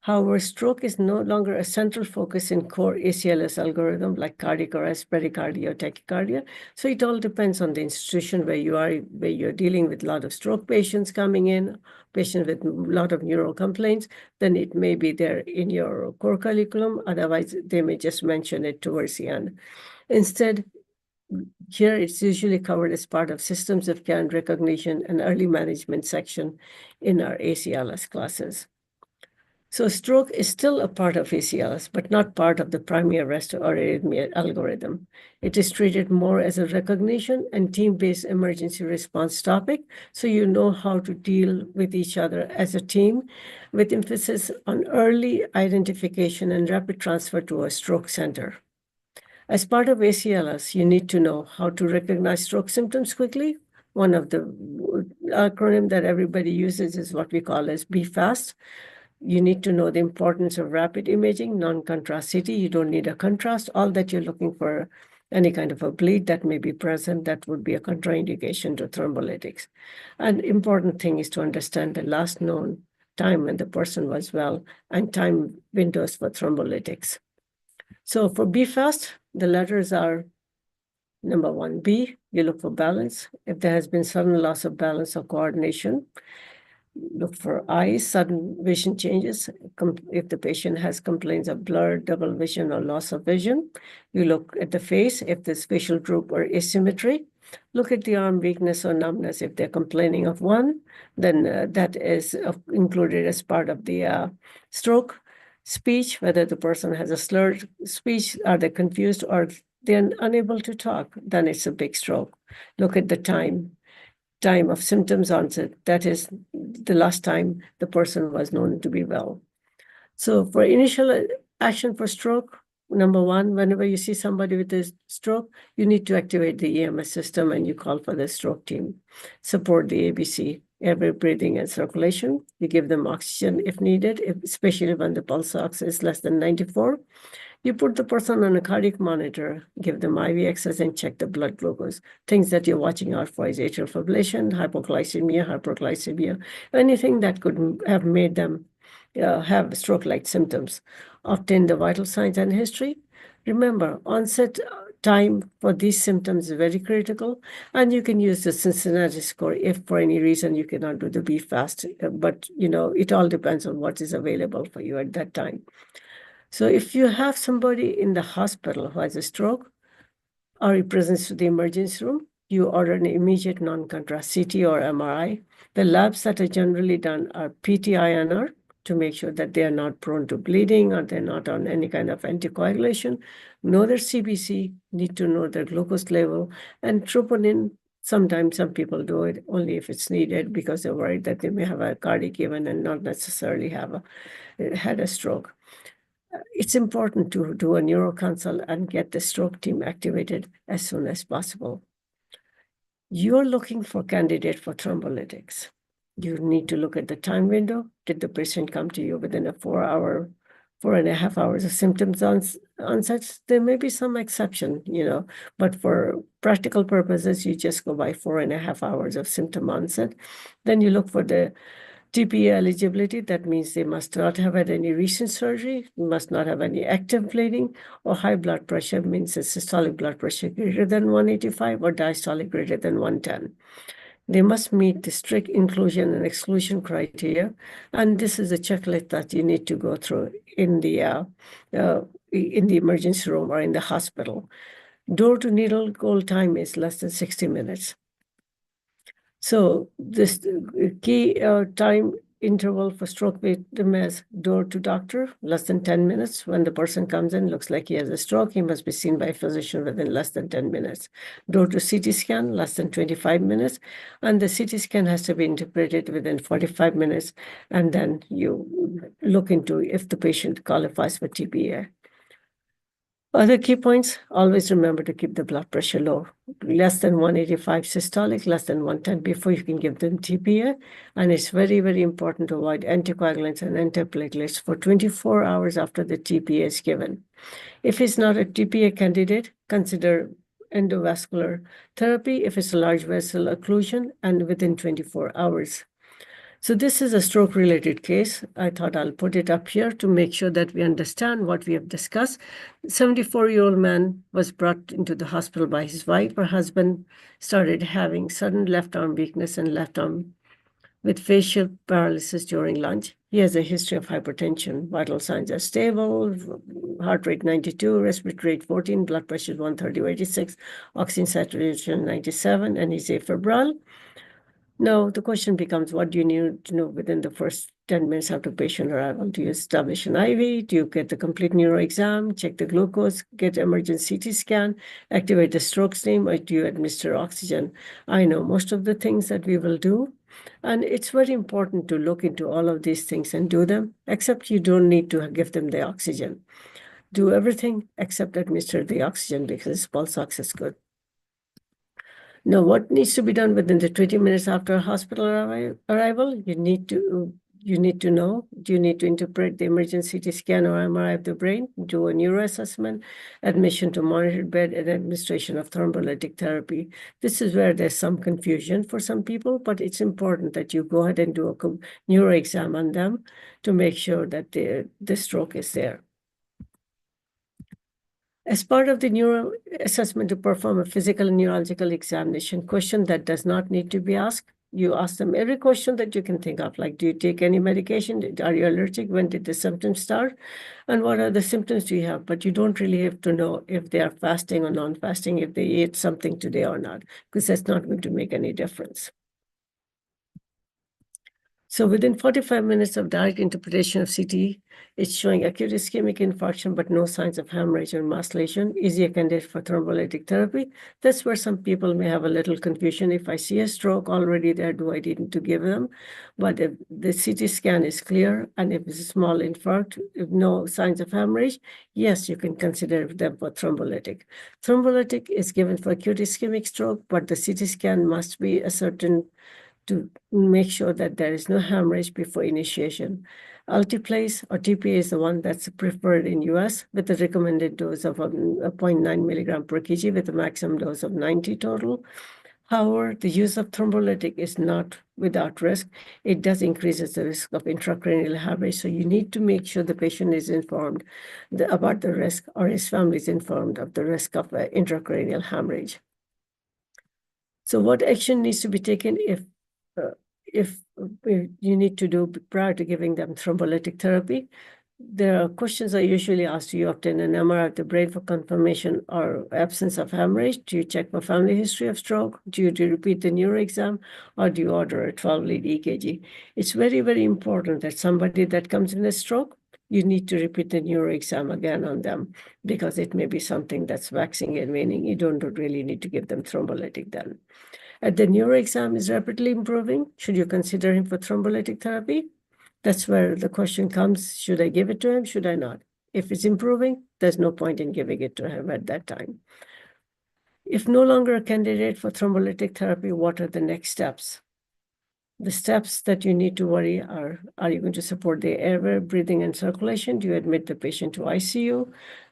However, stroke is no longer a central focus in core ACLS algorithm like cardiac arrest, bradycardia, or tachycardia. So it all depends on the institution where you are, where you're dealing with a lot of stroke patients coming in, patients with a lot of neural complaints, then it may be there in your core curriculum. Otherwise, they may just mention it towards the end. Instead, here it's usually covered as part of systems of care and recognition and early management section in our ACLS classes. So stroke is still a part of ACLS, but not part of the primary arrest or arrhythmia algorithm. It is treated more as a recognition and team-based emergency response topic, so you know how to deal with each other as a team, with emphasis on early identification and rapid transfer to a stroke center. As part of ACLS, you need to know how to recognize stroke symptoms quickly. One of the acronym that everybody uses is what we call as BFAST. You need to know the importance of rapid imaging, non-contrast CT. You don't need a contrast. All that you're looking for, any kind of a bleed that may be present, that would be a contraindication to thrombolytics. An important thing is to understand the last known time when the person was well and time windows for thrombolytics. So for BFAST, the letters are number 1B, you look for balance. If there has been sudden loss of balance or coordination, look for eyes, sudden vision changes. If the patient has complaints of blur, double vision, or loss of vision, you look at the face, if there's facial droop or asymmetry. Look at the arm weakness or numbness. If they're complaining of one, then that is included as part of the stroke. Speech, whether the person has a slurred speech, are they confused or they're unable to talk, then it's a big stroke. Look at the time of symptoms onset. That is the last time the person was known to be well. So for initial action for stroke, number one, whenever you see somebody with a stroke, you need to activate the EMS system and you call for the stroke team. Support the ABC, airway breathing and circulation. You give them oxygen if needed, especially when the pulse ox is less than 94. You put the person on a cardiac monitor, give them IV access, and check the blood glucose. Things that you're watching out for is atrial fibrillation, hypoglycemia, hyperglycemia, anything that could have made them have stroke-like symptoms. Obtain the vital signs and history. Remember, onset time for these symptoms is very critical, and you can use the Cincinnati score if for any reason you cannot do the BFAST, but it all depends on what is available for you at that time. So if you have somebody in the hospital who has a stroke or he presents to the emergency room, you order an immediate non-contrast CT or MRI. The labs that are generally done are PT-INR to make sure that they are not prone to bleeding or they're not on any kind of anticoagulation. Know their CBC, need to know their glucose level, and troponin. Sometimes some people do it only if it's needed because they're worried that they may have a cardiac event and not necessarily have had a stroke. It's important to do a neuroconsult and get the stroke team activated as soon as possible. You're looking for candidate for thrombolytics. You need to look at the time window. Did the patient come to you within a 4.5 hours of symptoms onset? There may be some exception, but for practical purposes, you just go by 4.5 hours of symptom onset. Then you look for the TPA eligibility. That means they must not have had any recent surgery, must not have any active bleeding, or high blood pressure means a systolic blood pressure greater than 185 or diastolic greater than 110. They must meet the strict inclusion and exclusion criteria, and this is a checklist that you need to go through in the emergency room or in the hospital. Door to needle goal time is less than 60 minutes. So this key time interval for stroke victim is door to doctor, less than 10 minutes. When the person comes in, looks like he has a stroke, he must be seen by a physician within less than 10 minutes. Door to CT scan, less than 25 minutes. And the CT scan has to be interpreted within 45 minutes. And then you look into if the patient qualifies for TPA. Other key points, always remember to keep the blood pressure low. Less than 185 systolic, less than 110 before you can give them TPA. And it's very, very important to avoid anticoagulants and antiplatelets for 24 hours after the TPA is given. If it's not a TPA candidate, consider endovascular therapy if it's a large vessel occlusion and within 24 hours. So this is a stroke-related case. I thought I'll put it up here to make sure that we understand what we have discussed. 74-year-old man was brought into the hospital by his wife. Her husband started having sudden left arm weakness and left arm with facial paralysis during lunch. He has a history of hypertension. Vital signs are stable, heart rate 92, respiratory rate 14, blood pressure 130/86, oxygen saturation 97, and he's afebrile. Now, the question becomes, what do you need to know within the first 10 minutes after patient arrival? Do you establish an IV? Do you get the complete neuro exam, check the glucose, get emergency CT scan, activate the stroke stream, or do you administer oxygen? I know most of the things that we will do, and it's very important to look into all of these things and do them, except you don't need to give them the oxygen. Do everything except administer the oxygen because pulse ox is good. Now, what needs to be done within the 20 minutes after hospital arrival? You need to know, do you need to interpret the emergency CT scan or MRI of the brain, do a neuro assessment, admission to monitored bed, and administration of thrombolytic therapy. This is where there's some confusion for some people, but it's important that you go ahead and do a neuro exam on them to make sure that the stroke is there. As part of the neuro assessment, to perform a physical and neurological examination question that does not need to be asked. You ask them every question that you can think of, like, do you take any medication? Are you allergic? When did the symptoms start? And what are the symptoms do you have? But you don't really have to know if they are fasting or non-fasting, if they ate something today or not, because that's not going to make any difference. So within 45 minutes of direct interpretation of CT, it's showing acute ischemic infarction, but no signs of hemorrhage or mass lesion. Is he a candidate for thrombolytic therapy? That's where some people may have a little confusion. If I see a stroke already there, do I need to give them? But if the CT scan is clear, and if it's a small infarct, if no signs of hemorrhage, yes, you can consider them for thrombolytic. Thrombolytic is given for acute ischemic stroke, but the CT scan must be a certain to make sure that there is no hemorrhage before initiation. Altiplase or TPA is the one that's preferred in US with a recommended dose of 0.9 milligram per kg with a maximum dose of 90 total. However, the use of thrombolytic is not without risk. It does increases the risk of intracranial hemorrhage. So you need to make sure the patient is informed about the risk, or his family is informed of the risk of intracranial hemorrhage. So what action needs to be taken if you need to do prior to giving them thrombolytic therapy? There are questions I usually ask. Do you obtain an MRI of the brain for confirmation or absence of hemorrhage? Do you check for family history of stroke? Do you repeat the neuro exam? Or do you order a 12-lead EKG? It's very, very important that somebody that comes in a stroke, you need to repeat the neuro exam again on them, because it may be something that's waxing and waning. You don't really need to give them thrombolytic then. The neuro exam is rapidly improving. Should you consider him for thrombolytic therapy? That's where the question comes, should I give it to him? Should I not? If it's improving, there's no point in giving it to him at that time. If no longer a candidate for thrombolytic therapy, what are the next steps? The steps that you need to worry are you going to support the airway, breathing, and circulation? Do you admit the patient to ICU?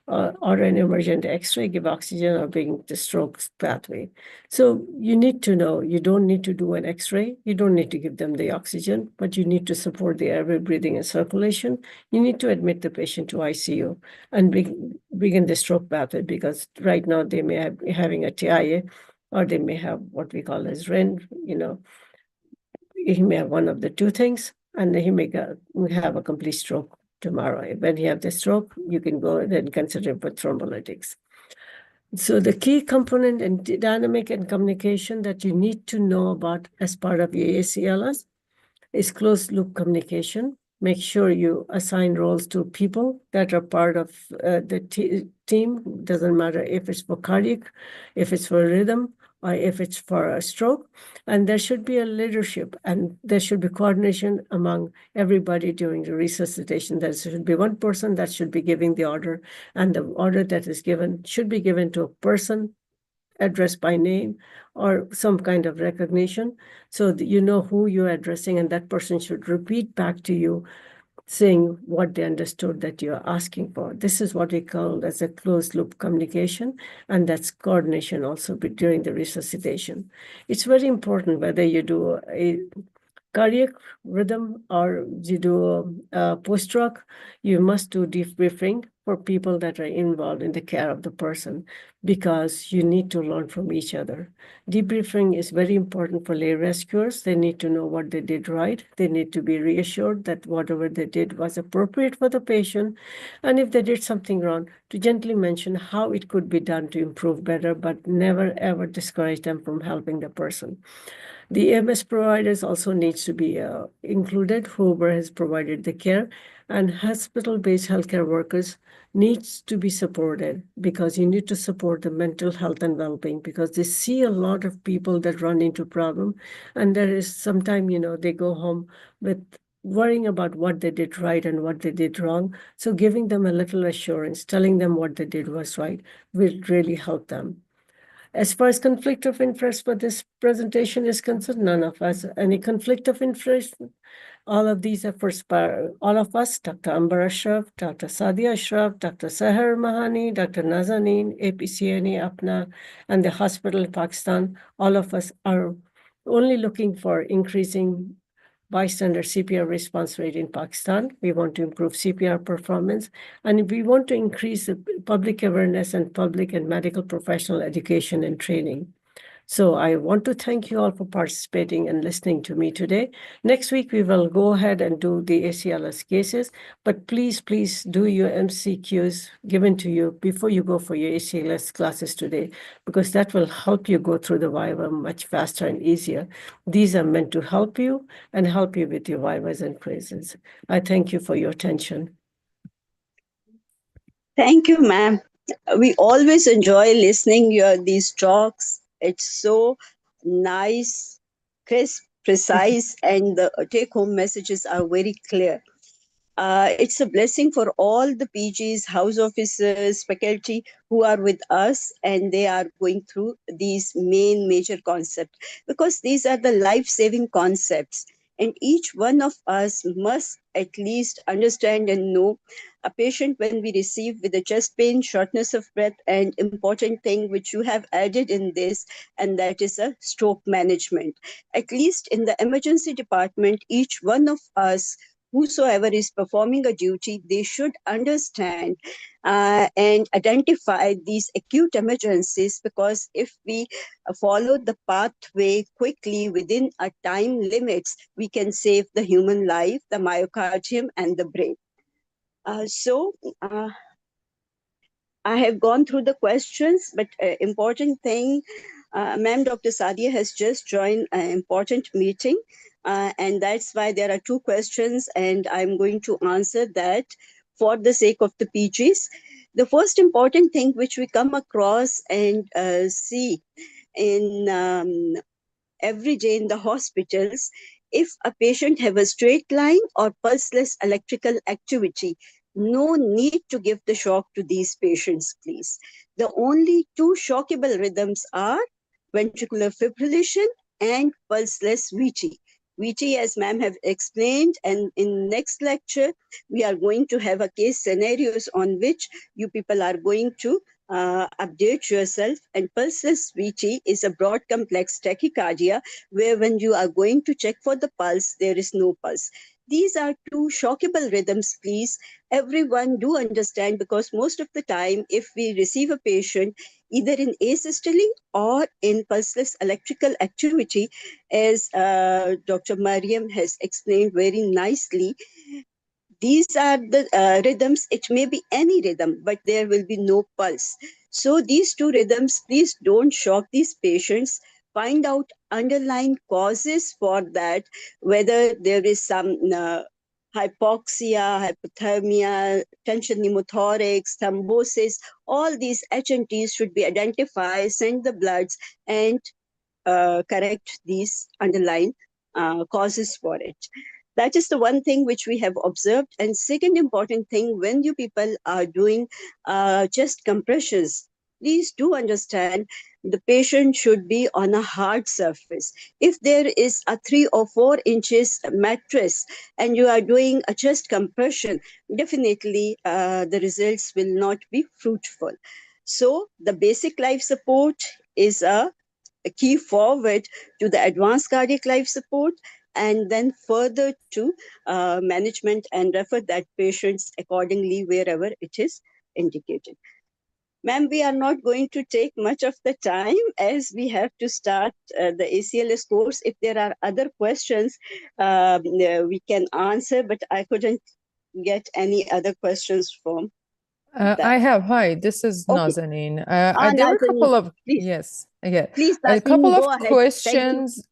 Or an emergent X-ray, give oxygen, or bring the stroke pathway? So you need to know, you don't need to do an X-ray. You don't need to give them the oxygen, but you need to support the airway, breathing, and circulation. You need to admit the patient to ICU and begin the stroke pathway, because right now they may be having a TIA, or they may have what we call as REN, he may have one of the two things, and he may have a complete stroke tomorrow. When he has the stroke, you can go and consider for thrombolytics. So the key component in dynamic and communication that you need to know about as part of your ACLS is closed loop communication. Make sure you assign roles to people that are part of the team. Doesn't matter if it's for cardiac, if it's for rhythm, if it's for a stroke. And there should be a leadership, and there should be coordination among everybody during the resuscitation. There should be one person that should be giving the order, and the order that is given should be given to a person addressed by name or some kind of recognition, so that you know who you're addressing, and that person should repeat back to you saying what they understood that you're asking for. This is what we call as a closed loop communication, and that's coordination also during the resuscitation. It's very important whether you do a cardiac rhythm or you do post-stroke, you must do debriefing for people that are involved in the care of the person, because you need to learn from each other. Debriefing is very important for lay rescuers. They need to know what they did right. They need to be reassured that whatever they did was appropriate for the patient. And if they did something wrong, to gently mention how it could be done to improve better, but never ever discourage them from helping the person. The EMS providers also needs to be included, whoever has provided the care, and hospital-based healthcare workers needs to be supported, because you need to support the mental health and well-being, because they see a lot of people that run into problem, and there is sometimes, they go home with worrying about what they did right and what they did wrong. So giving them a little assurance, telling them what they did was right, will really help them. As far as conflict of interest for this presentation is concerned, none of us any conflict of interest. All of these are for all of us, Dr. Amber Ashraf, Dr. Sadia Ashraf, Dr. Sahar Mahani, Dr. Nazanin, APCNE, APNA, and the hospital in Pakistan. All of us are only looking for increasing bystander CPR response rate in Pakistan. We want to improve CPR performance, and we want to increase the public awareness and public and medical professional education and training. So I want to thank you all for participating and listening to me today. Next week, we will go ahead and do the ACLS cases, but please do your MCQs given to you before you go for your ACLS classes today, because that will help you go through the Viva much faster and easier. These are meant to help you and help you with your Vivas and quizzes. I thank you for your attention. Thank you, ma'am. We always enjoy listening your these talks. It's so nice, crisp, precise, and the take-home messages are very clear. It's a blessing for all the PGs, house officers, faculty who are with us, and they are going through these main major concepts, because these are the life-saving concepts. And each one of us must at least understand and know a patient when we receive with a chest pain, shortness of breath, and important thing which you have added in this, and that is a stroke management. At least in the emergency department, each one of us, whosoever is performing a duty, they should understand and identify these acute emergencies, because if we follow the pathway quickly within a time limits, we can save the human life, the myocardium, and the brain. So I have gone through the questions, but important thing, ma'am, Dr. Sadia has just joined an important meeting, and that's why there are two questions, and I'm going to answer that for the sake of the PGs. The first important thing which we come across and see in every day in the hospitals, if a patient have a straight line or pulseless electrical activity, no need to give the shock to these patients, please. The only two shockable rhythms are ventricular fibrillation and pulseless VT. VT, as ma'am have explained, and in next lecture, we are going to have a case scenarios on which you people are going to update yourself. And pulseless VT is a broad complex tachycardia, where when you are going to check for the pulse, there is no pulse. These are two shockable rhythms, please. Everyone do understand, because most of the time, if we receive a patient either in asystole or in pulseless electrical activity, as Dr. Mariam has explained very nicely, these are the rhythms. It may be any rhythm, but there will be no pulse. So these two rhythms, please don't shock these patients. Find out underlying causes for that, whether there is some hypoxia, hypothermia, tension pneumothorax, thrombosis, all these HNTs should be identified, send the bloods, and correct these underlying causes for it. That is the one thing which we have observed. And second important thing, when you people are doing chest compressions, please do understand the patient should be on a hard surface. If there is a 3 or 4 inches mattress and you are doing a chest compression, definitely the results will not be fruitful. So the basic life support is a key forward to the advanced cardiac life support, and then further to management, and refer that patients accordingly wherever it is indicated. Ma'am, we are not going to take much of the time as we have to start the ACLS course. If there are other questions, we can answer, but I couldn't get any other questions from that. I have. Hi, this is Okay. Nazanin. Ah, There were a Nazanin, couple of, please, yes, yeah, please, a Nazanin, couple go of ahead. Thank you. questions.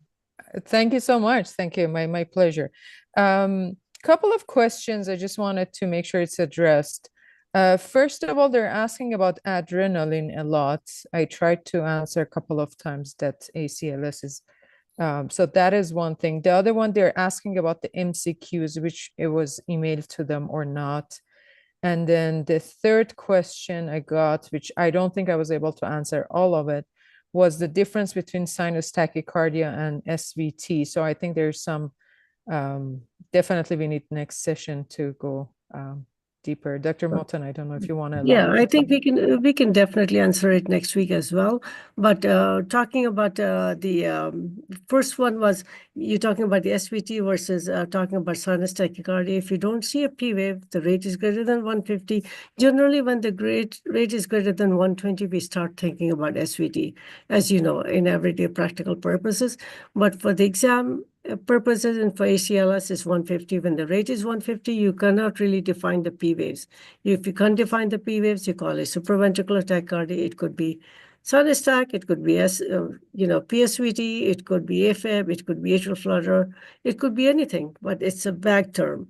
Thank you so much. Thank you. My pleasure. Couple of questions. I just wanted to make sure it's addressed. First of all, they're asking about adrenaline a lot. I tried to answer a couple of times that ACLS is. So that is one thing. The other one, they're asking about the MCQs, which it was emailed to them or not. And then the third question I got, which I don't think I was able to answer all of it, was the difference between sinus tachycardia and SVT. So I think there's some, definitely we need next session to go deeper. Dr. Moten, I don't know if you want to Yeah, elaborate. I think we can definitely answer it next week as well. But talking about the first one was you talking about the SVT versus talking about sinus tachycardia. If you don't see a P wave, the rate is greater than 150. Generally, when the rate is greater than 120, we start thinking about SVT, as you know, in everyday practical purposes. But for the exam purposes and for ACLS is 150. When the rate is 150, you cannot really define the P waves. If you can't define the P waves, you call it supraventricular tachycardia. It could be sinus tach, it could be PSVT, it could be AFib, it could be atrial flutter, it could be anything, but it's a vague term.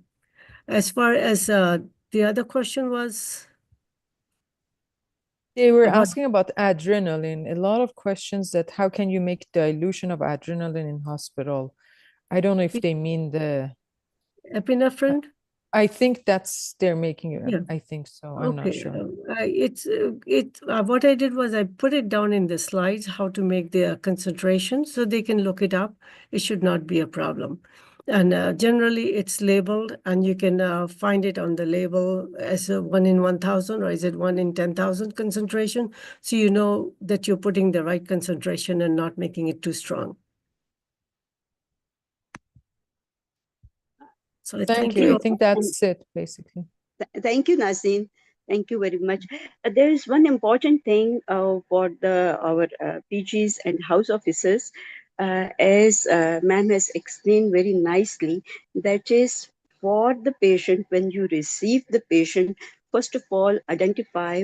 As far as the other question was, they were asking about adrenaline. A lot of questions that how can you make dilution of adrenaline in hospital? I don't know if they mean the epinephrine. I think that's they're making it. Yeah. I think so. I'm not sure. What I did was I put it down in the slides how to make the concentration so they can look it up. It should not be a problem. And generally it's labeled and you can find it on the label as a 1 in 1,000 or is it 1 in 10,000 concentration. So you know that you're putting the right concentration and not making it too strong. So Thank you. I think that's it, basically. Thank you, Nazin. Thank you very much. There is one important thing for our PGs and house officers, as ma'am has explained very nicely, that is for the patient, when you receive the patient, first of all, identify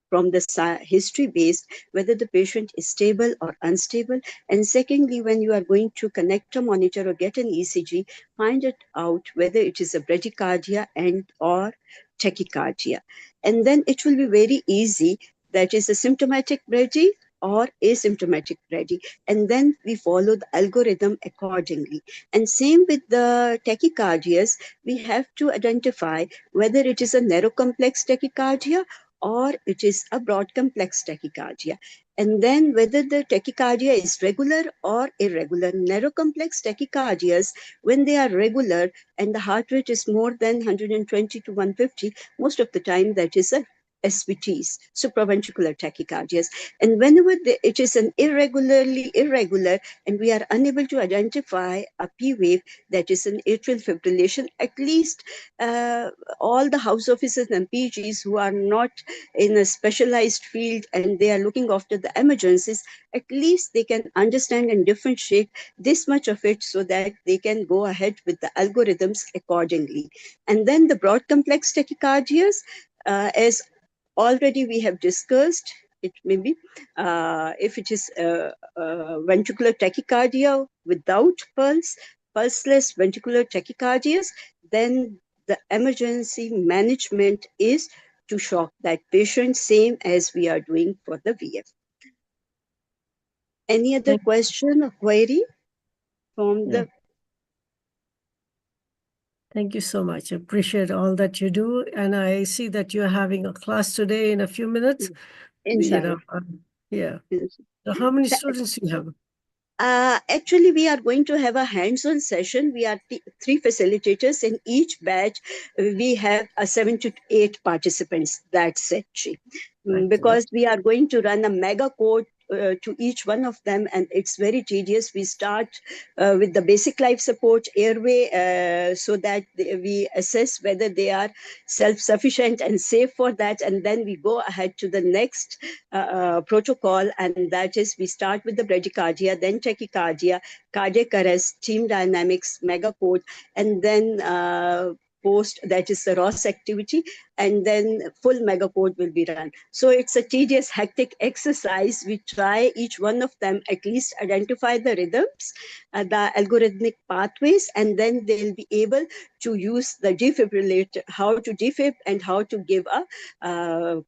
from the history based whether the patient is stable or unstable, and secondly, when you are going to connect a monitor or get an ECG, find it out whether it is a bradycardia and or tachycardia, and then it will be very easy, that is a symptomatic brady or asymptomatic brady, and then we follow the algorithm accordingly. And same with the tachycardias, we have to identify whether it is a narrow complex tachycardia or it is a broad complex tachycardia. And then whether the tachycardia is regular or irregular. Narrow complex tachycardias, when they are regular and the heart rate is more than 120 to 150, most of the time that is a SVTs, supraventricular tachycardias. And whenever it is an irregular, and we are unable to identify a P wave, that is an atrial fibrillation, at least all the house officers and PGs who are not in a specialized field and they are looking after the emergencies, at least they can understand and differentiate this much of it so that they can go ahead with the algorithms accordingly. And then the broad complex tachycardias, as already we have discussed, it may be if it is ventricular tachycardia without pulse, pulseless ventricular tachycardias, then the emergency management is to shock that patient, same as we are doing for the VF. Any other question or query from the? Thank you so much. I appreciate all that you do. And I see that you're having a class today in a few minutes. Inshallah. Yeah. So how many students you have? Actually, we are going to have a hands-on session. We are 3 facilitators. In each batch, we have 7 to 8 participants. That's it, because we are going to run a mega code to each one of them, and it's very tedious. We start with the basic life support airway so that we assess whether they are self-sufficient and safe for that, and then we go ahead to the next protocol, and that is we start with the bradycardia, then tachycardia, cardiac arrest, team dynamics, mega code, and then post, that is the ROS activity, and then full mega code will be run. So it's a tedious, hectic exercise. We try each one of them at least identify the rhythms, the algorithmic pathways, and then they'll be able to use the defibrillator, how to defib and how to give a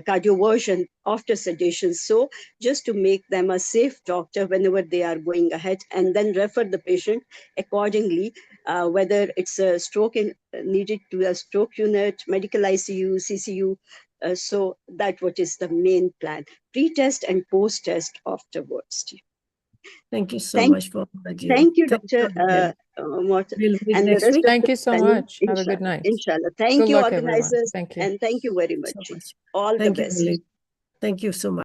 cardioversion after sedation. So just to make them a safe doctor whenever they are going ahead, and then refer the patient accordingly, whether it's a stroke needed to a stroke unit, medical ICU, CCU. So that what is the main plan, pre-test and post-test afterwards. Thank you so much for that. Thank you, Dr. Morton. We'll meet and next the rest week. Thank you so panel, much. inshallah, Have a good night. Inshallah. Thank Good you, luck, everyone. organizers. Thank you. And thank you very much. So much. All Thank the you, best. Lily. Thank you so much.